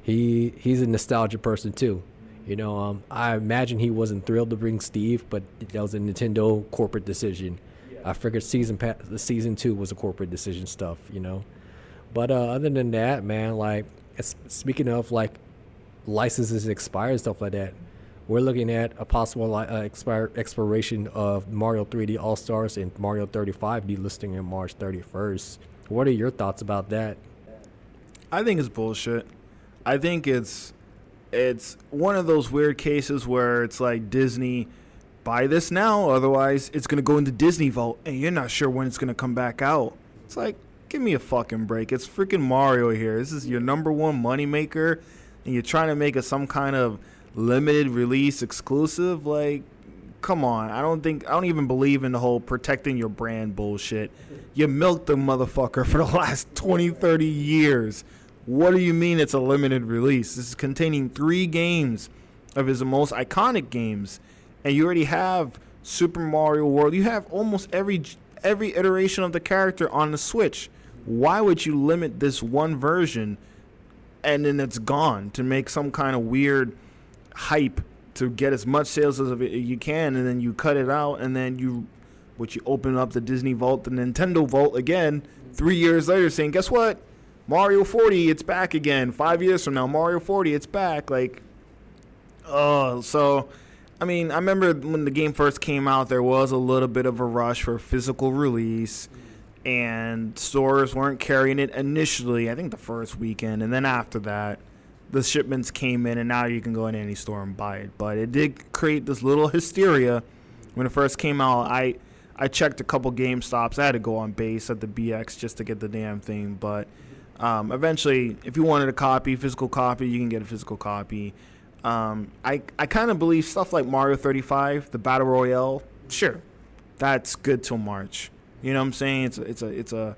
he's a nostalgia person too. You know, I imagine he wasn't thrilled to bring Steve, but that was a Nintendo corporate decision. I figured season 2 was a corporate decision stuff, you know. But other than that, man, like speaking of like licenses expire and stuff like that, we're looking at a possible expiration of Mario 3D All Stars and Mario 35 delisting in March 31st. What are your thoughts about that? I think it's bullshit. I think it's one of those weird cases where it's like, Disney, buy this now, otherwise it's going to go into Disney Vault and you're not sure when it's going to come back out. It's like, give me a fucking break. It's freaking Mario here. This is your number one moneymaker, and you're trying to make it some kind of limited release exclusive. Like, come on. I don't even believe in the whole protecting your brand bullshit. You milked the motherfucker for the last 20, 30 years. What do you mean it's a limited release? This is containing 3 games of his most iconic games, and you already have Super Mario World. You have almost every iteration of the character on the Switch. Why would you limit this one version and then it's gone to make some kind of weird hype to get as much sales as you can, and then you cut it out, and then you open up the Disney Vault, the Nintendo Vault again 3 years later, saying, guess what? Mario 40, it's back again. 5 years from now, Mario 40, it's back. Like, so, I mean, I remember when the game first came out, there was a little bit of a rush for physical release, and stores weren't carrying it initially, I think the first weekend, and then after that, the shipments came in, and now you can go in any store and buy it. But it did create this little hysteria when it first came out. I checked a couple GameStops. I had to go on base at the BX just to get the damn thing. But eventually, if you wanted a copy, physical copy, you can get a physical copy. I kind of believe stuff like Mario 35, the Battle Royale, sure, that's good till March. You know what I'm saying? It's an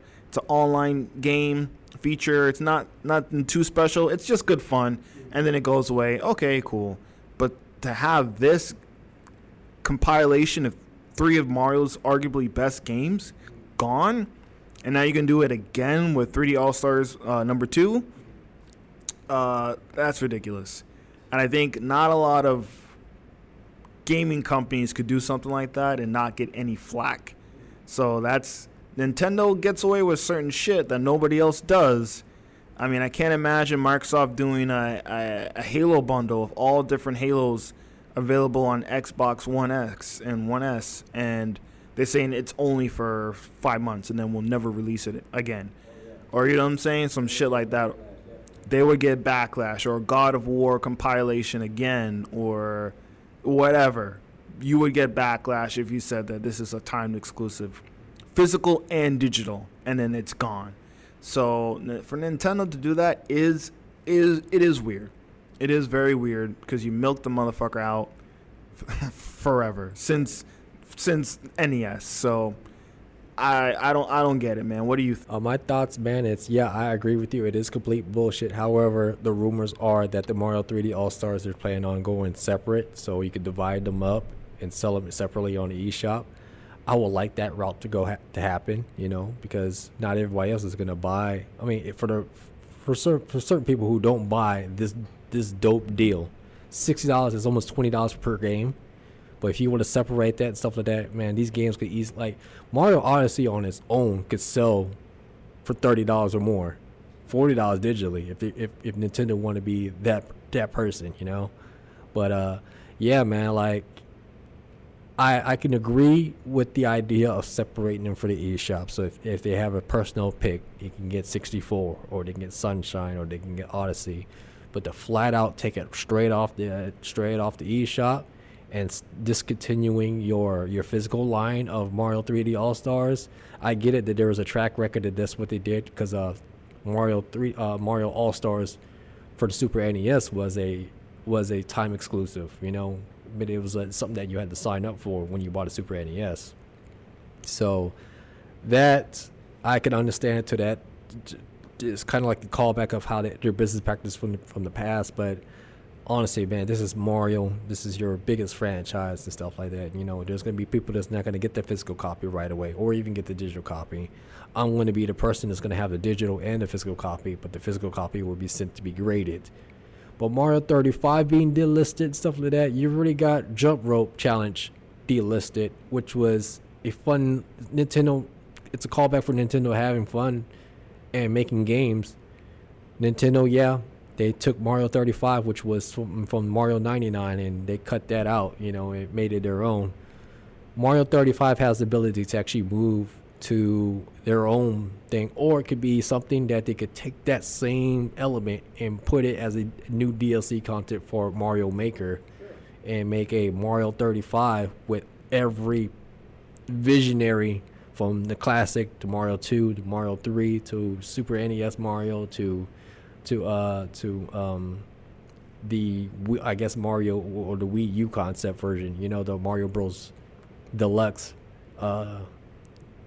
online game feature. It's not too special. It's just good fun, and then it goes away. Okay, cool. But to have this compilation of 3 of Mario's arguably best games gone, and now you can do it again with 3D All-Stars number 2, that's ridiculous. And I think not a lot of gaming companies could do something like that and not get any flack. So that's Nintendo gets away with certain shit that nobody else does. I mean, I can't imagine Microsoft doing a Halo bundle of all different Halos available on Xbox One X and One S, and they're saying it's only for 5 months and then we'll never release it again. Or, you know what I'm saying? Some shit like that. They would get backlash, or God of War compilation again, or whatever. You would get backlash if you said that this is a timed exclusive, physical and digital, and then it's gone. So for Nintendo to do that is weird. It is very weird because you milked the motherfucker out forever since NES. So I don't get it, man. What do you my thoughts, man, I agree with you. It is complete bullshit. However, the rumors are that the Mario 3D All-Stars are planning on going separate, so you could divide them up and sell them separately on the eShop. I would like that route to happen, you know, because not everybody else is going to buy. I mean, for certain people who don't buy this dope deal, $60 is almost $20 per game. But if you want to separate that and stuff like that, man, these games could easily, like Mario Odyssey on its own could sell for $30 or more, $40 digitally if Nintendo want to be that person, you know. But yeah, man, like I can agree with the idea of separating them for the eShop. So if they have a personal pick, you can get 64, or they can get Sunshine, or they can get Odyssey. But to flat out take it straight off the eShop and discontinuing your physical line of Mario 3D All-Stars, I get it that there was a track record that that's what they did, because Mario All-Stars for the Super NES was a time exclusive, you know, but it was something that you had to sign up for when you bought a Super NES. So that I can understand to that. It's kind of like a callback of how their business practice from the past, but honestly, man, this is Mario. This is your biggest franchise and stuff like that. You know, there's going to be people that's not going to get the physical copy right away, or even get the digital copy. I'm going to be the person that's going to have the digital and the physical copy, but the physical copy will be sent to be graded. But Mario 35 being delisted, stuff like that, you really got Jump Rope Challenge delisted, which was a fun Nintendo. It's a callback for Nintendo having fun and making games. Nintendo, yeah, they took Mario 35, which was from Mario 99, and they cut that out, you know, and made it their own. Mario 35 has the ability to actually move to their own thing, or it could be something that they could take that same element and put it as a new DLC content for Mario Maker, and make a Mario 35 with every visionary from the classic to Mario 2 to Mario 3 to Super NES Mario to the I guess Mario or the Wii U concept version, you know, the Mario Bros. Deluxe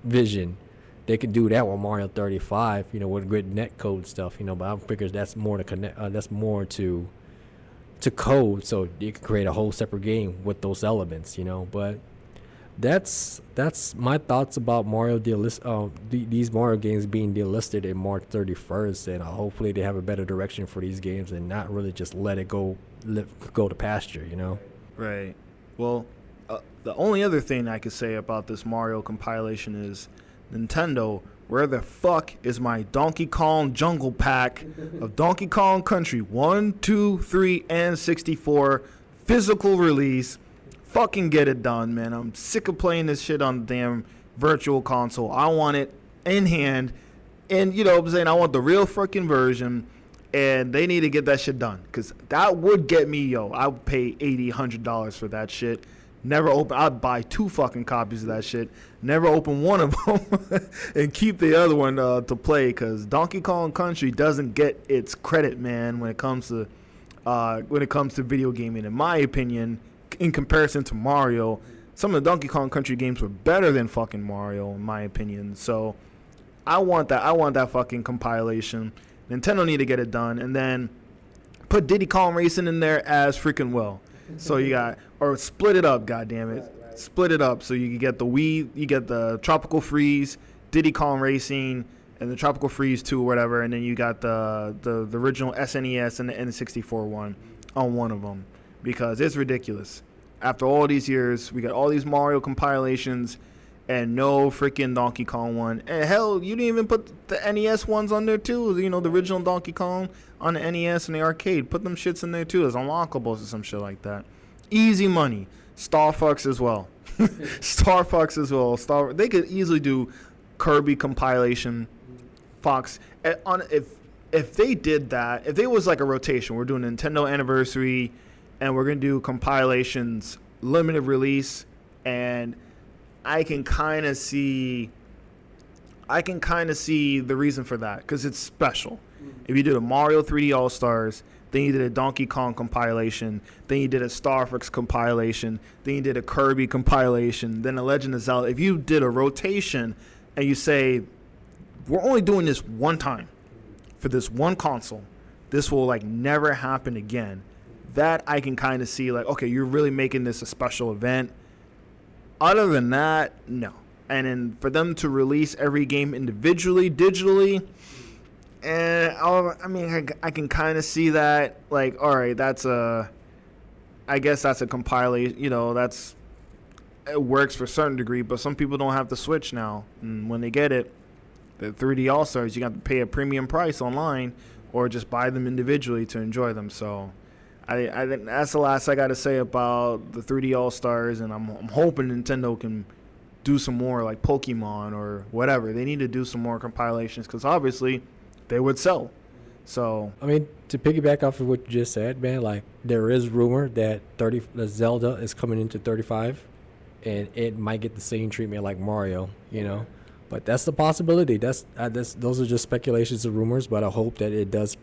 vision. They could do that with Mario 35, you know, with good net code stuff, you know. But I figure that's more to connect. That's more to code, so you can create a whole separate game with those elements, you know. But that's my thoughts about Mario these Mario games being delisted in March 31st, and hopefully they have a better direction for these games and not really just let it go to pasture, you know. Right. Well, the only other thing I could say about this Mario compilation is, Nintendo, where the fuck is my Donkey Kong Jungle Pack of Donkey Kong Country 1, 2, 3, and 64 physical release? Fucking get it done, man. I'm sick of playing this shit on the damn virtual console. I want it in hand. And, you know what I'm saying, I want the real freaking version. And they need to get that shit done, because that would get me, I would pay $80, $100 for that shit. Never open. I'd buy 2 fucking copies of that shit. Never open one of them and keep the other one to play, because Donkey Kong Country doesn't get its credit, man, when it comes to video gaming. In my opinion, in comparison to Mario, some of the Donkey Kong Country games were better than fucking Mario, in my opinion. So I want that fucking compilation. Nintendo need to get it done, and then put Diddy Kong Racing in there as freaking well. So you got, or split it up, goddammit. Right. Split it up so you can get the Wii, you get the Tropical Freeze, Diddy Kong Racing, and the Tropical Freeze 2 or whatever, and then you got the original SNES and the N64 one on one of them, because it's ridiculous. After all these years, we got all these Mario compilations and no freaking Donkey Kong one. And hell, you didn't even put the NES ones on there too. You know, the original Donkey Kong on the NES and the arcade. Put them shits in there too as unlockables or some shit like that. Easy money. Star Fox as well. Star Fox as well. They could easily do Kirby compilation. Fox. If they did that, if there was like a rotation, we're doing Nintendo Anniversary and we're going to do compilations, limited release, and I can kind of see the reason for that, because it's special. If you did a Mario 3D All-Stars, then you did a Donkey Kong compilation, then you did a Star Fox compilation, then you did a Kirby compilation, then a Legend of Zelda. If you did a rotation and you say, we're only doing this one time for this one console, this will like never happen again, that I can kind of see like, okay, you're really making this a special event. Other than that, no. And then for them to release every game individually, digitally, and I can kind of see that. Like, all right, I guess that's a compilation. You know, it works for a certain degree, but some people don't have the Switch now. And when they get it, the 3D All-Stars, you got to pay a premium price online or just buy them individually to enjoy them. So I think that's the last I got to say about the 3D All-Stars, and I'm hoping Nintendo can do some more like Pokemon or whatever. They need to do some more compilations, because obviously they would sell. So I mean, to piggyback off of what you just said, man, like there is rumor that Zelda is coming into 35, and it might get the same treatment like Mario, you know. But that's the possibility. Those are just speculations and rumors. But I hope that it does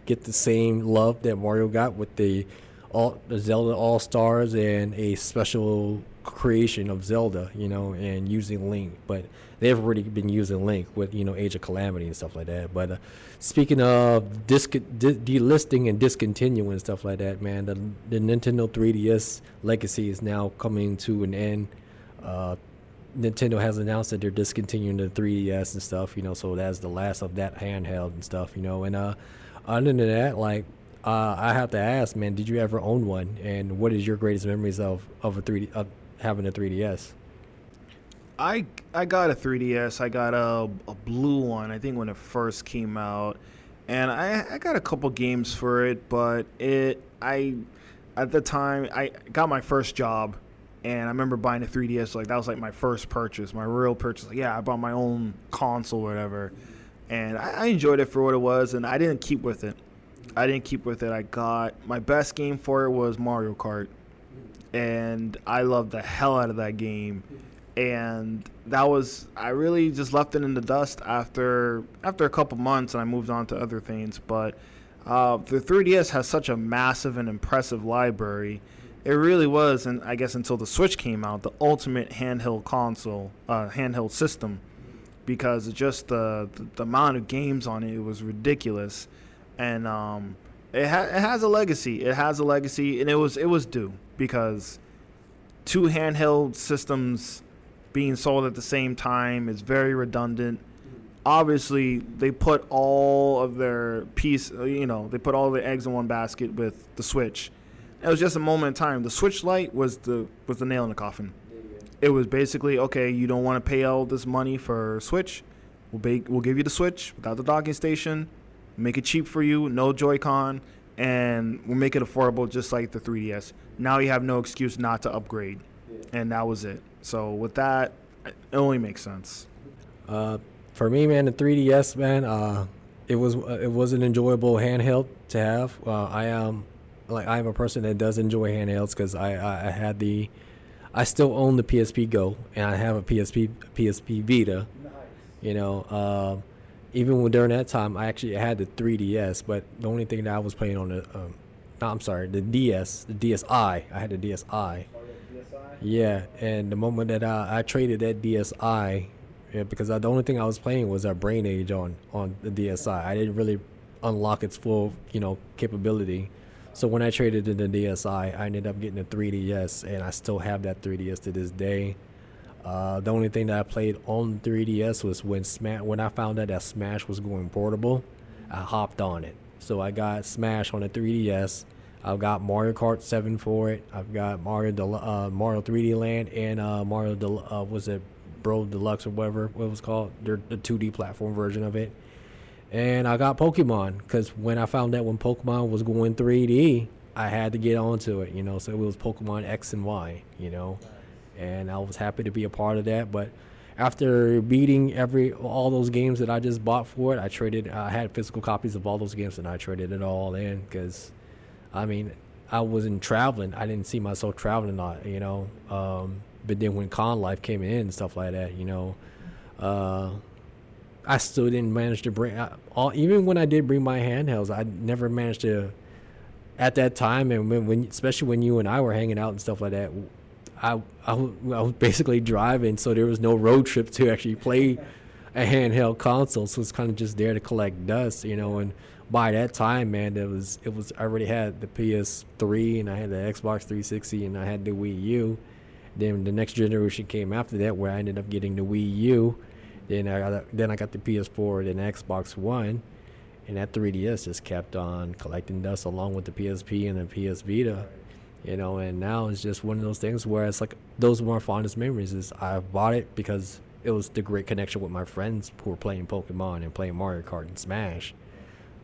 get the same love that Mario got with the Zelda All Stars and a special creation of Zelda, you know, and using Link. But they've already been using Link with, you know, Age of Calamity and stuff like that. But speaking of delisting and discontinuing and stuff like that, man, the Nintendo 3DS legacy is now coming to an end. Nintendo has announced that they're discontinuing the 3DS and stuff, you know, so that's the last of that handheld and stuff, you know. And other than that, like, I have to ask, man, did you ever own one? And what is your greatest memories of having a 3DS? I got a 3DS. I got a blue one, I think, when it first came out, and I got a couple games for it. But at the time I got my first job. And I remember buying a 3DS, like that was like my first purchase, my real purchase. Like, yeah, I bought my own console or whatever. And I enjoyed it for what it was, and I didn't keep with it. I got, my best game for it was Mario Kart. And I loved the hell out of that game. And I really just left it in the dust after a couple months, and I moved on to other things. But the 3DS has such a massive and impressive library. It really was, and I guess until the Switch came out, the ultimate handheld console, handheld system, because just the amount of games on it was ridiculous, and it has a legacy. It has a legacy, and it was due, because 2 handheld systems being sold at the same time is very redundant. Obviously, they put all of their they put all the eggs in one basket with the Switch. It was just a moment in time. The Switch Lite was the nail in the coffin. It was basically, okay, you don't want to pay all this money for Switch. We'll give you the Switch without the docking station, make it cheap for you, no Joy-Con, and we'll make it affordable just like the 3DS. Now you have no excuse not to upgrade, and that was it. So with that, it only makes sense. For me, man, the 3DS, man, it was an enjoyable handheld to have. I'm a person that does enjoy handhelds because I still own the PSP Go and I have a PSP Vita. Nice. You know, even during that time, I actually had the 3DS, but the only thing that I was playing on the DS, the DSi. I had the DSi. Oh, yeah, DSi? Yeah, and the moment that I traded that DSi, yeah, because the only thing I was playing was Brain Age on the DSi. I didn't really unlock its full, capability. So when I traded in the DSi, I ended up getting a 3DS, and I still have that 3DS to this day. The only thing that I played on the 3DS was when I found out that Smash was going portable, I hopped on it. So I got Smash on the 3DS. I've got Mario Kart 7 for it. I've got Mario 3D Land and Mario was it Bro Deluxe or whatever what it was called, the 2D platform version of it. And I got Pokemon because when I found out when Pokemon was going 3D, I had to get onto it, so it was Pokemon X and Y, and I was happy to be a part of that. But after beating all those games that I just bought for it, I had physical copies of all those games and I traded it all in because, I wasn't traveling. I didn't see myself traveling a lot, but then when Con Life came in and stuff like that, I still didn't manage to bring even when I did bring my handhelds, I never managed to at that time. And when especially when you and I were hanging out and stuff like that, I was basically driving, so there was no road trip to actually play a handheld console. So it's kind of just there to collect dust, and by that time, man, it was I already had the PS3 and I had the Xbox 360 and I had the Wii U. Then the next generation came after that, where I ended up getting the Wii U. Then I got the PS4, then the Xbox One, and that 3DS just kept on collecting dust along with the PSP and the PS Vita, and now it's just one of those things where it's like those were my fondest memories. Is I bought it because it was the great connection with my friends who were playing Pokemon and playing Mario Kart and Smash.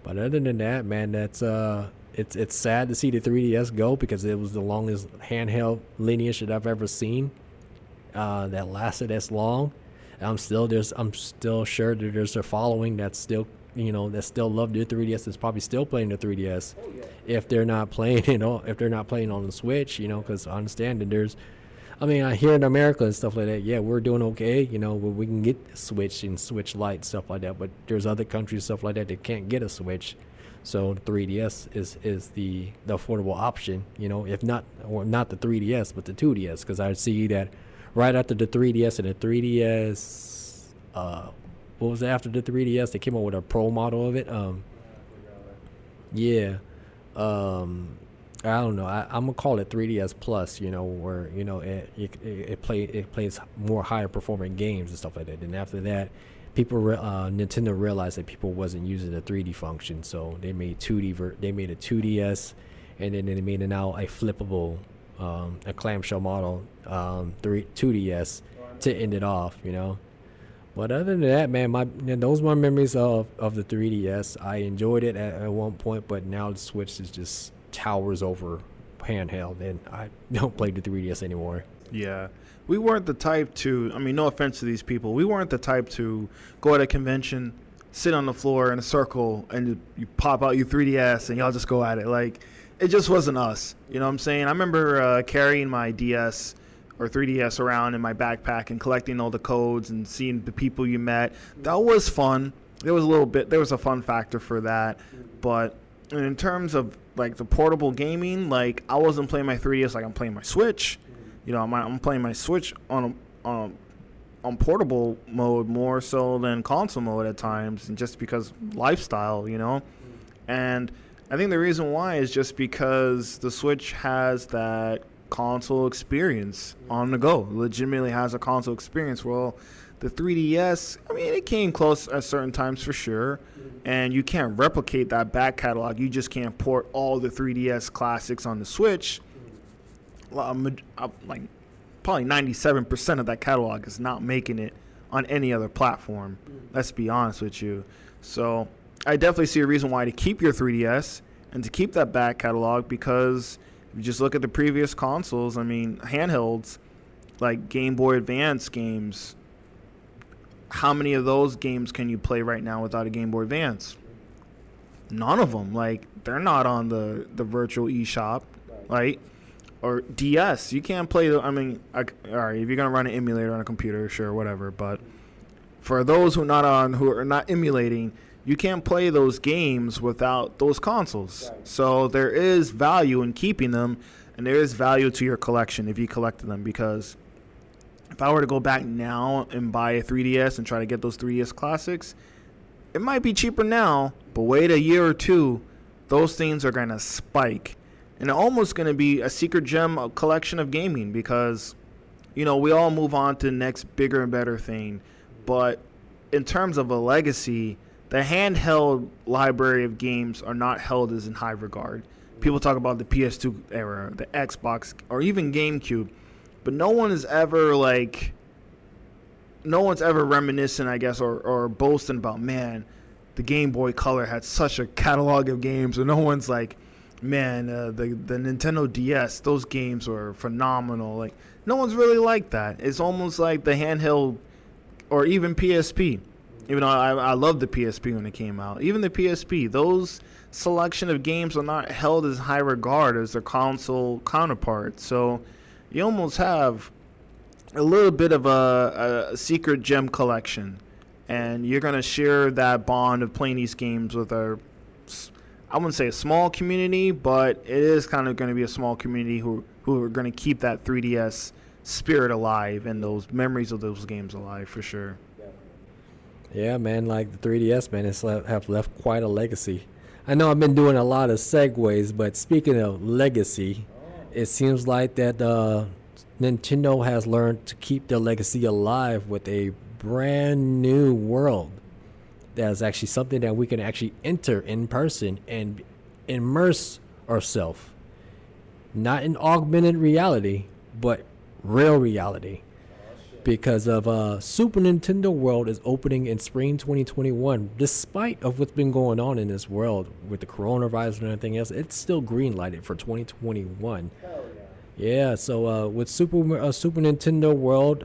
But other than that, man, that's it's sad to see the 3DS go because it was the longest handheld lineage that I've ever seen that lasted as long. I'm still sure that there's a following that's still that still love their 3DS, that's probably still playing the 3DS. Oh, yeah. If they're not playing if they're not playing on the Switch, because I understand that I hear in America and stuff like that, yeah, we're doing okay, where we can get Switch and Switch Lite, stuff like that, but there's other countries, stuff like that can't get a Switch. So the 3DS is the affordable option, if not the 3DS, but the 2DS, because I see that right after the 3DS and the 3DS, what was it after the 3DS? They came out with a Pro model of it. Yeah. I don't know. I'm gonna call it 3DS Plus. Where it plays more higher performing games and stuff like that. And after that, Nintendo realized that people wasn't using the 3D function, so they made 2D. They made a 2DS, and then they made now a flippable, a clamshell model, 2DS to end it off. But other than that, man, those were my memories of the 3DS. I enjoyed it at one point, but now the Switch is just towers over handheld, and I don't play the 3DS anymore. Yeah. We weren't the type to, no offense to these people, we weren't the type to go at a convention, sit on the floor in a circle, and you pop out your 3DS and y'all just go at it. Like, it just wasn't us. You know what I'm saying? I remember carrying my DS or 3DS around in my backpack and collecting all the codes and seeing the people you met. That was fun. There was a fun factor for that. But in terms of, like, the portable gaming, like, I wasn't playing my 3DS like I'm playing my Switch. I'm playing my Switch on portable mode more so than console mode at times, and just because lifestyle, And I think the reason why is just because the Switch has that console experience on the go. It legitimately has a console experience. Well, the 3DS, it came close at certain times for sure, and you can't replicate that back catalog. You just can't port all the 3DS classics on the Switch. Like probably 97% of that catalog is not making it on any other platform. Let's be honest with you. So I definitely see a reason why to keep your 3DS and to keep that back catalog, because if you just look at the previous consoles, handhelds like Game Boy Advance games, how many of those games can you play right now without a Game Boy Advance? None of them. Like, they're not on the virtual eShop, right? Or DS. You can't play all right, if you're gonna run an emulator on a computer, sure, whatever. But for those who are not emulating, you can't play those games without those consoles. Right. So there is value in keeping them, and there is value to your collection if you collected them. Because if I were to go back now and buy a 3DS and try to get those 3DS classics, it might be cheaper now, but wait a year or two, those things are going to spike. And it's almost going to be a secret gem collection of gaming because, we all move on to the next bigger and better thing. But in terms of a legacy, the handheld library of games are not held as in high regard. People talk about the PS2 era, the Xbox, or even GameCube, but no one's ever reminiscent, I guess, or boasting about, man, the Game Boy Color had such a catalog of games, or no one's like, man, the Nintendo DS, those games were phenomenal. Like, no one's really like that. It's almost like the handheld, or even PSP. Even though I loved the PSP when it came out. Even the PSP, those selection of games are not held as high regard as their console counterparts. So you almost have a little bit of a secret gem collection. And you're going to share that bond of playing these games with I wouldn't say a small community, but it is kind of going to be a small community who are going to keep that 3DS spirit alive and those memories of those games alive for sure. Yeah, man, like the 3DS, man, have left quite a legacy. I know I've been doing a lot of segues, but speaking of legacy, it seems like that Nintendo has learned to keep their legacy alive with a brand new world. That is actually something that we can actually enter in person and immerse ourselves. Not in augmented reality, but real reality. Because of Super Nintendo World is opening in spring 2021. Despite of what's been going on in this world with the coronavirus and everything else, it's still green lighted for 2021. Hell Yeah, so with Super Nintendo World,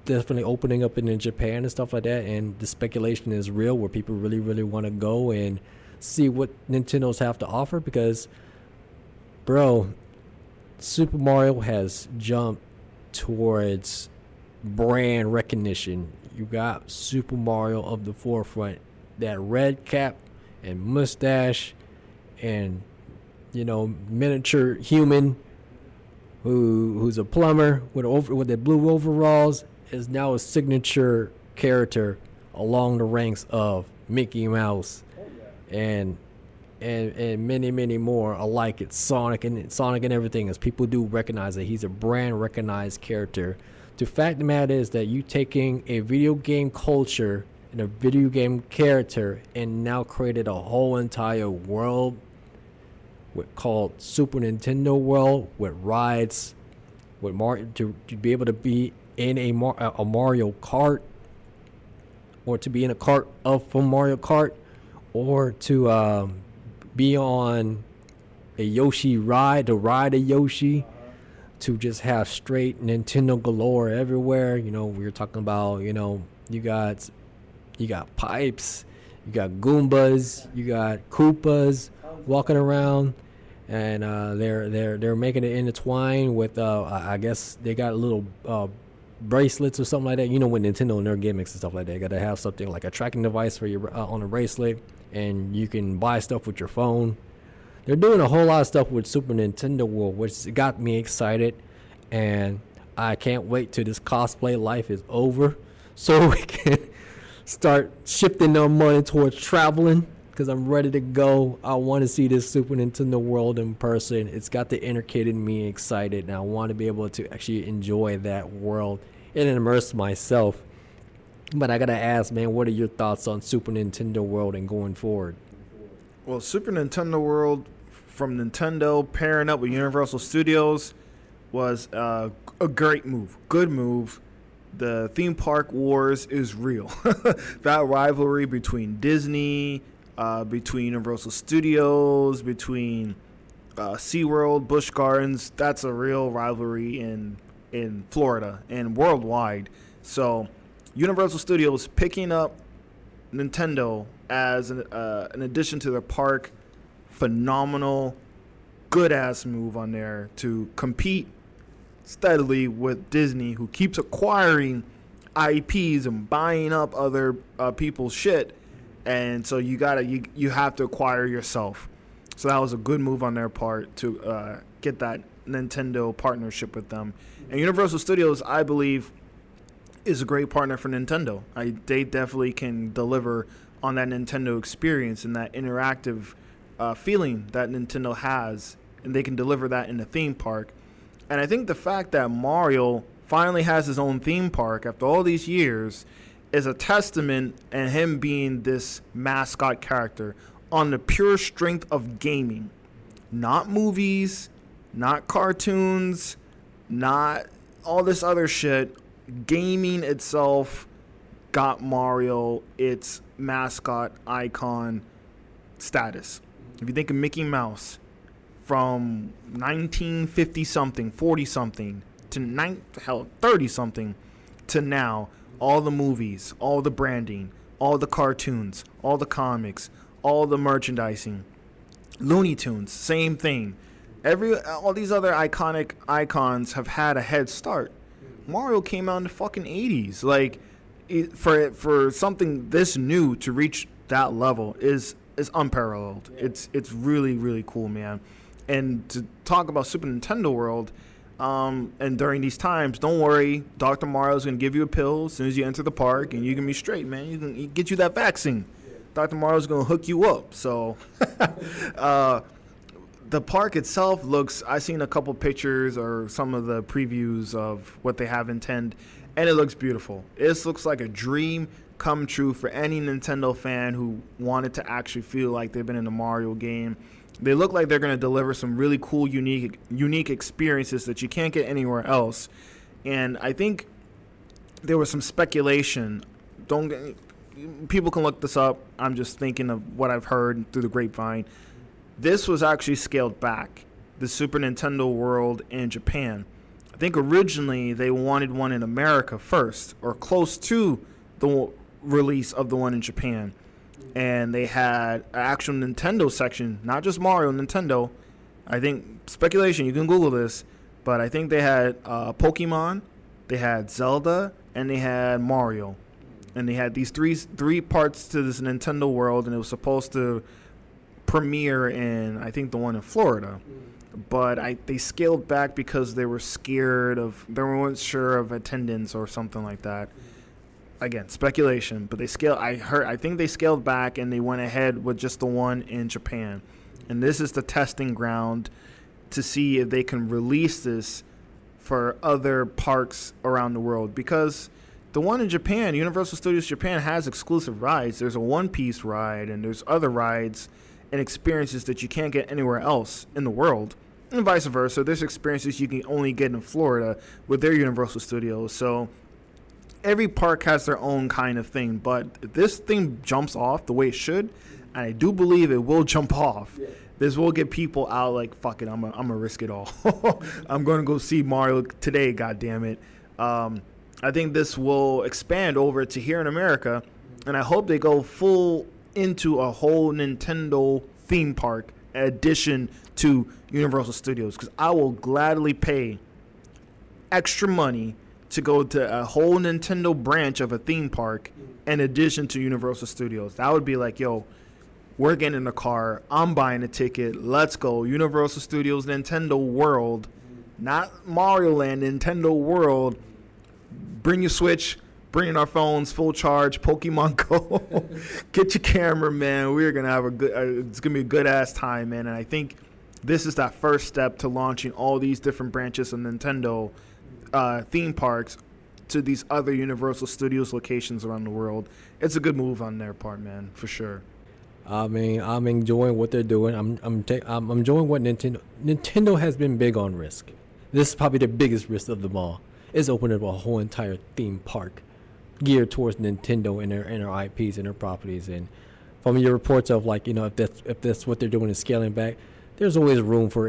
definitely opening up in Japan and stuff like that, and the speculation is real where people really, really want to go and see what Nintendo's have to offer because, bro, Super Mario has jumped towards brand recognition. You got Super Mario of the forefront, that red cap and mustache and miniature human who's a plumber with the blue overalls is now a signature character along the ranks of Mickey Mouse and many more alike. It's Sonic and everything, as people do recognize that he's a brand recognized character. The fact of the matter is that you taking a video game culture and a video game character and now created a whole entire world called Super Nintendo World with rides, with Mario to be able to be in a Mario Kart, or to be in a cart from Mario Kart, or to be on a Yoshi ride, to ride a Yoshi. To just have straight Nintendo galore everywhere. We were talking about, you got pipes, you got Goombas, you got Koopas walking around, and they're making it intertwine with I guess they got little bracelets or something like that. With Nintendo and their gimmicks and stuff like that, they got to have something like a tracking device for your on a bracelet, and you can buy stuff with your phone. They're doing a whole lot of stuff with Super Nintendo World, which got me excited, and I can't wait till this cosplay life is over so we can start shifting our money towards traveling, because I'm ready to go. I want to see this Super Nintendo World in person. It's got the inner kid in me excited, and I want to be able to actually enjoy that world and immerse myself. But I got to ask, man, what are your thoughts on Super Nintendo World and going forward? Well, Super Nintendo World from Nintendo pairing up with Universal Studios was a great move. Good move. The theme park wars is real. That rivalry between Disney, between Universal Studios, between SeaWorld, Busch Gardens, that's a real rivalry in Florida and worldwide. So Universal Studios picking up Nintendo as an addition to their park, phenomenal, good ass move on there to compete steadily with Disney, who keeps acquiring IPs and buying up other people's shit, and so you have to acquire yourself. So that was a good move on their part to get that Nintendo partnership with them. And Universal Studios, I believe, is a great partner for Nintendo. They definitely can deliver on that Nintendo experience and that interactive feeling that Nintendo has, and they can deliver that in the theme park. And I think the fact that Mario finally has his own theme park after all these years is a testament, and him being this mascot character on the pure strength of gaming. Not movies, not cartoons, not all this other shit. Gaming itself got Mario its mascot icon status. If you think of Mickey Mouse from 1950 something, 40 something to 30 something to now, all the movies, all the branding, all the cartoons, all the comics, all the merchandising, Looney Tunes, same thing. All these other iconic icons have had a head start. Mario came out in the fucking 80s. Like, for something this new to reach that level is unparalleled. Yeah. It's really, really cool, man. And to talk about Super Nintendo World, and during these times, don't worry, Dr. Mario's going to give you a pill as soon as you enter the park, and you can be straight, man. He get you that vaccine. Yeah. Dr. Mario's going to hook you up. So the park itself looks, I've seen a couple pictures or some of the previews of what they have intended, and it looks beautiful. This looks like a dream come true for any Nintendo fan who wanted to actually feel like they've been in a Mario game. They look like they're going to deliver some really cool, unique experiences that you can't get anywhere else. And I think there was some speculation. People can look this up. I'm just thinking of what I've heard through the grapevine. This was actually scaled back, the Super Nintendo World in Japan. I think originally they wanted one in America first, or close to the release of the one in Japan. And they had an actual Nintendo section, not just Mario, Nintendo. I think, speculation, you can Google this, but I think they had Pokemon, they had Zelda, and they had Mario. And they had these three parts to this Nintendo World, and it was supposed to premiere in, I think, the one in Florida. But they scaled back because they were scared they weren't sure of attendance or something like that. Again, speculation, but I think they scaled back and they went ahead with just the one in Japan. And this is the testing ground to see if they can release this for other parks around the world. Because the one in Japan, Universal Studios Japan, has exclusive rides. There's a One Piece ride, and there's other rides and experiences that you can't get anywhere else in the world. And vice versa. There's experiences you can only get in Florida with their Universal Studios. So every park has their own kind of thing, but if this thing jumps off the way it should, and I do believe it will jump off, this will get people out like, fuck it, I'm gonna risk it all. I'm going to go see Mario today, goddammit. I think this will expand over to here in America, and I hope they go full into a whole Nintendo theme park in addition to Universal Studios, because I will gladly pay extra money to go to a whole Nintendo branch of a theme park in addition to Universal Studios. That would be like, yo, we're getting in the car, I'm buying a ticket, let's go. Universal Studios, Nintendo World, not Mario Land, Nintendo World. Bring your Switch, bring in our phones, full charge, Pokemon Go. Get your camera, man. We're going to have it's going to be a good-ass time, man. And I think this is that first step to launching all these different branches of Nintendo theme parks to these other Universal Studios locations around the world. It's a good move on their part, man, for sure. I mean, I'm enjoying what they're doing. I'm enjoying what Nintendo has been big on risk. This is probably the biggest risk of them all. It's opening up a whole entire theme park geared towards Nintendo and their IPs and their properties. And from your reports of, like, you know, if that's what they're doing is scaling back, there's always room for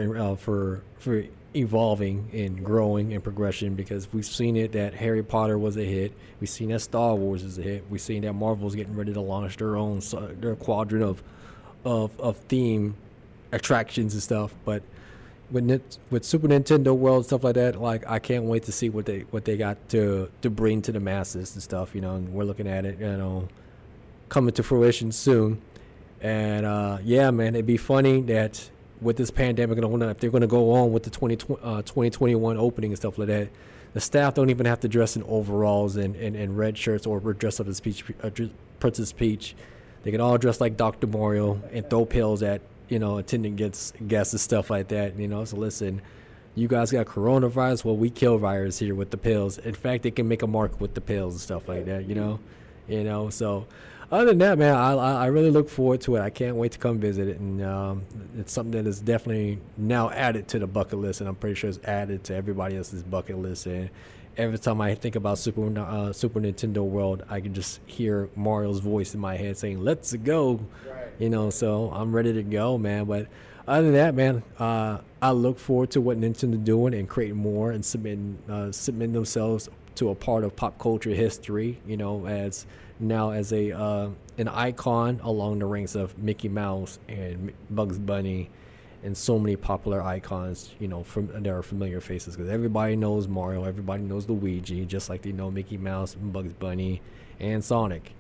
evolving and growing and progression, because we've seen it that Harry Potter was a hit. We've seen that Star Wars is a hit. We've seen that Marvel's getting ready to launch their quadrant of theme attractions and stuff. But with Super Nintendo World and stuff like that, like I can't wait to see what they got to bring to the masses and stuff. And we're looking at it, coming to fruition soon. And yeah, man, it'd be funny that with this pandemic going on, if they're going to go on with the 2021 opening and stuff like that, the staff don't even have to dress in overalls and red shirts or dress up as Princess Peach. They can all dress like Dr. Mario and throw pills at attending guests and stuff like that. So listen, you guys got coronavirus, well, we kill virus here with the pills. In fact, they can make a mark with the pills and stuff like that. So other than that, man, I really look forward to it. I can't wait to come visit it, and it's something that is definitely now added to the bucket list, and I'm pretty sure it's added to everybody else's bucket list. And every time I think about Super Nintendo World, I can just hear Mario's voice in my head saying, "Let's go," right. So I'm ready to go, man. But other than that, man, I look forward to what Nintendo doing and creating more and submitting themselves to a part of pop culture history, as an icon along the ranks of Mickey Mouse and Bugs Bunny and so many popular icons, from their familiar faces, because everybody knows Mario, everybody knows Luigi, just like they know Mickey Mouse and Bugs Bunny and Sonic,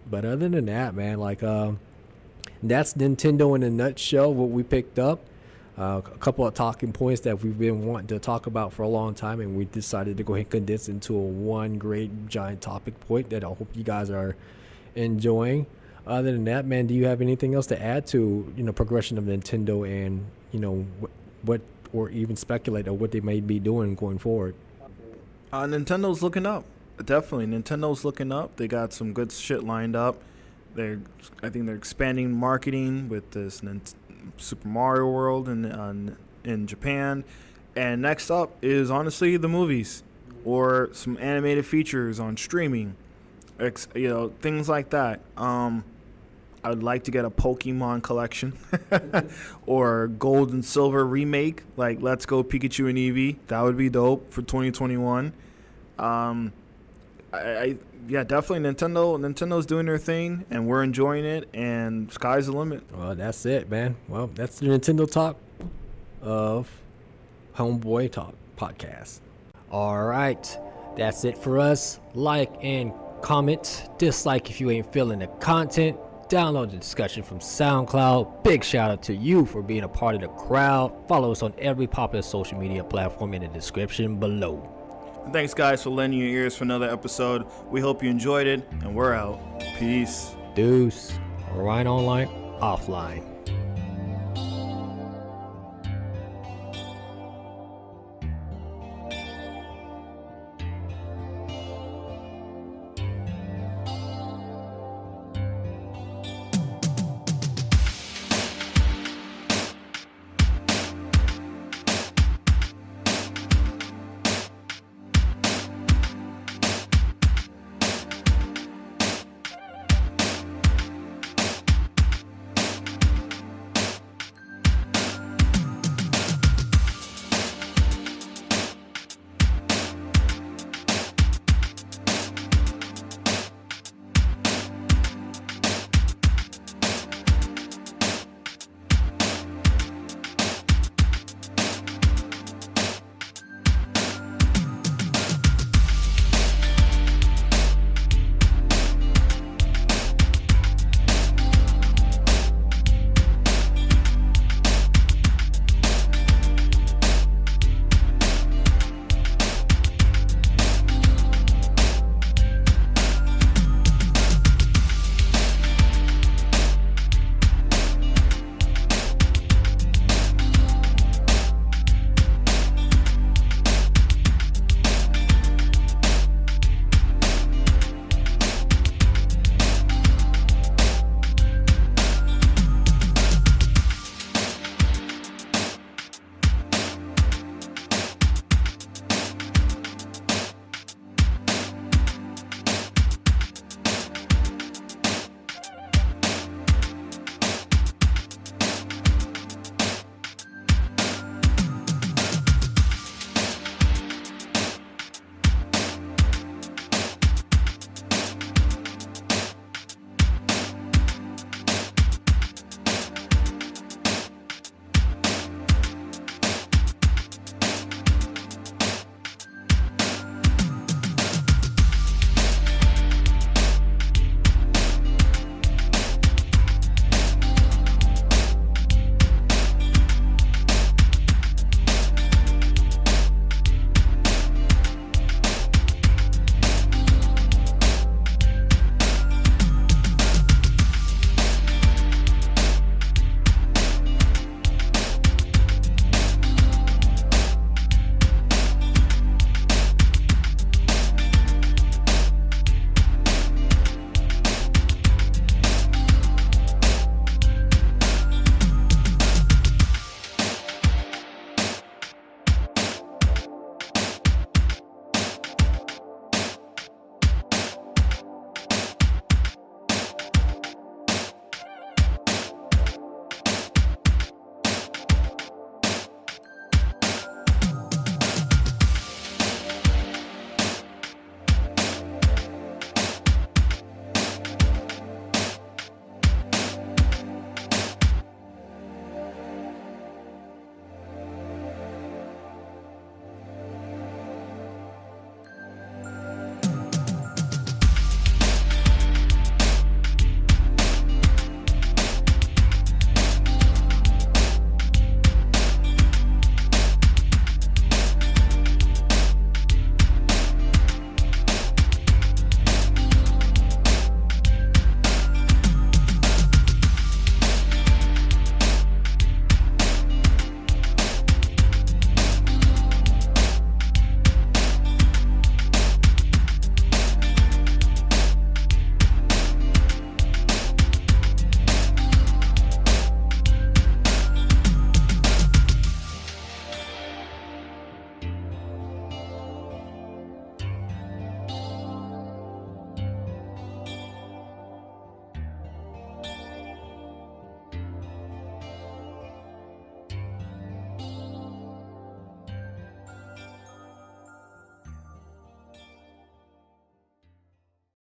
But other than that, man, like that's Nintendo in a nutshell, what we picked up. A couple of talking points that we've been wanting to talk about for a long time, and we decided to go ahead and condense into one great giant topic point that I hope you guys are enjoying. Other than that, man, do you have anything else to add to progression of Nintendo and what or even speculate on what they may be doing going forward? Nintendo's looking up. Definitely, Nintendo's looking up. They got some good shit lined up. I think they're expanding marketing with this Super Mario World in Japan, and next up is honestly the movies or some animated features on streaming, things like that. I would like to get a Pokemon collection or Gold and Silver remake, like Let's Go Pikachu and Eevee. That would be dope for 2021. Yeah, definitely Nintendo's doing their thing, and we're enjoying it, and sky's the limit. Well, that's it, man. Well, that's the Nintendo Talk of Homeboy Talk podcast. All right, that's it for us. Like and comment, dislike if you ain't feeling the content. Download the discussion from SoundCloud. Big shout out to you for being a part of the crowd. Follow us on every popular social media platform in the description below. Thanks, guys, for lending your ears for another episode. We hope you enjoyed it, and we're out. Peace. Deuce. Right online, offline.